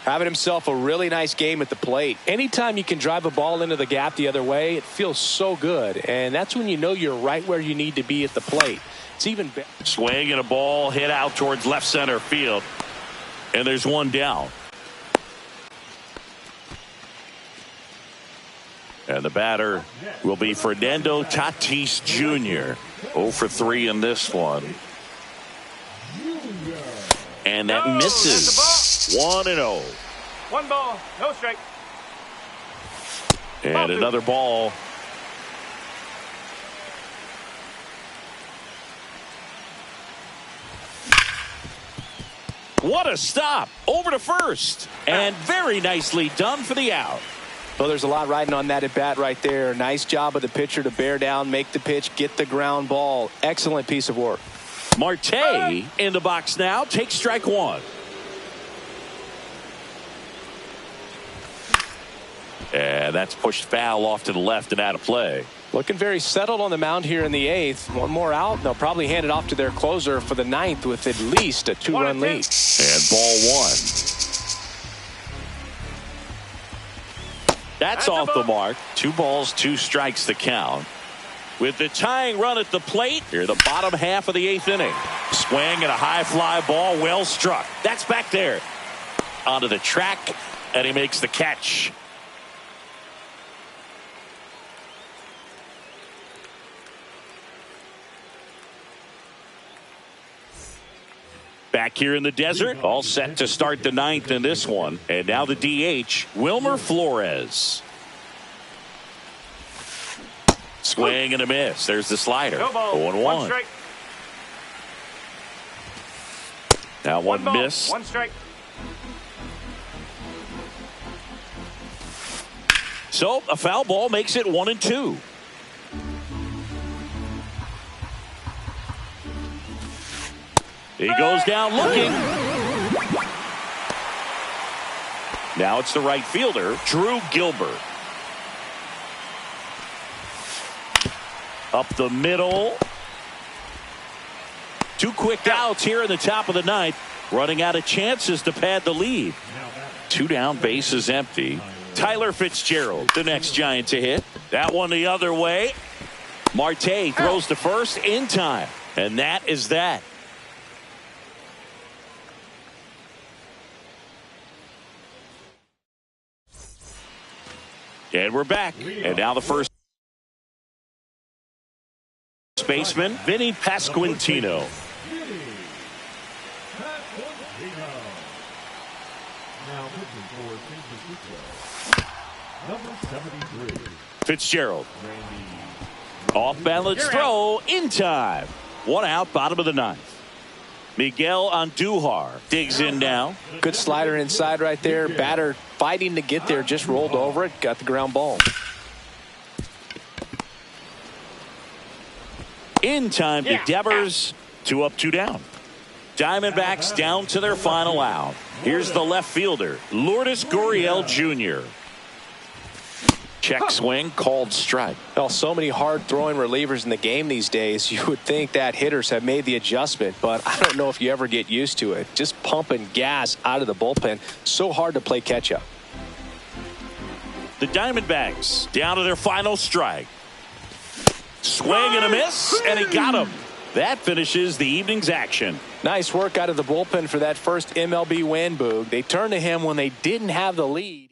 Having himself a really nice game at the plate. Anytime you can drive a ball into the gap the other way, it feels so good. And that's when you know you're right where you need to be at the plate. It's even better. Swing and a ball hit out towards left center field. And there's one down. And the batter will be Fernando Tatis Jr. 0 for 3 in this one. And that misses. 1-0. 1 ball, no strike. And another ball. What a stop. Over to first. And very nicely done for the out. Well, there's a lot riding on that at bat right there. Nice job of the pitcher to bear down, make the pitch, get the ground ball. Excellent piece of work. Marte in the box now. Takes strike one. And that's pushed foul off to the left and out of play. Looking very settled on the mound here in the 8th. One more out. They'll probably hand it off to their closer for the 9th with at least a 2-run lead. And ball one. That's off the mark. 2 balls, 2 strikes to count. With the tying run at the plate, here the bottom half of the 8th inning. Swing and a high fly ball, well struck. That's back there. Onto the track, and he makes the catch. Back here in the desert, all set to start the 9th in this one. And now the DH, Wilmer Flores. Swing and a miss. There's the slider. 0-1. Now one miss. 1 strike. So a foul ball makes it 1-2. He goes down looking. Now it's the right fielder, Drew Gilbert. Up the middle. 2 quick outs here in the top of the 9th. Running out of chances to pad the lead. 2 down, bases empty. Tyler Fitzgerald, the next Giant to hit. That one the other way. Marte throws to first in time. And that is that. And we're back. And now the first baseman, Vinny Pasquantino. Now pitching for number 73. Fitzgerald. Off balance throw in time. 1 out, bottom of the 9th. Miguel Andujar digs in now. Good slider inside right there. Batter fighting to get there, just rolled over it, got the ground ball. In time to Devers. 2 up, 2 down. Diamondbacks down to their final out. Here's the left fielder, Lourdes Gurriel Jr. Check swing, called strike. Well, so many hard throwing relievers in the game these days. You would think that hitters have made the adjustment, but I don't know if you ever get used to it. Just pumping gas out of the bullpen. So hard to play catch up. The Diamondbacks down to their final strike. Swing and a miss, and he got him. That finishes the evening's action. Nice work out of the bullpen for that first MLB win, Boog. They turned to him when they didn't have the lead.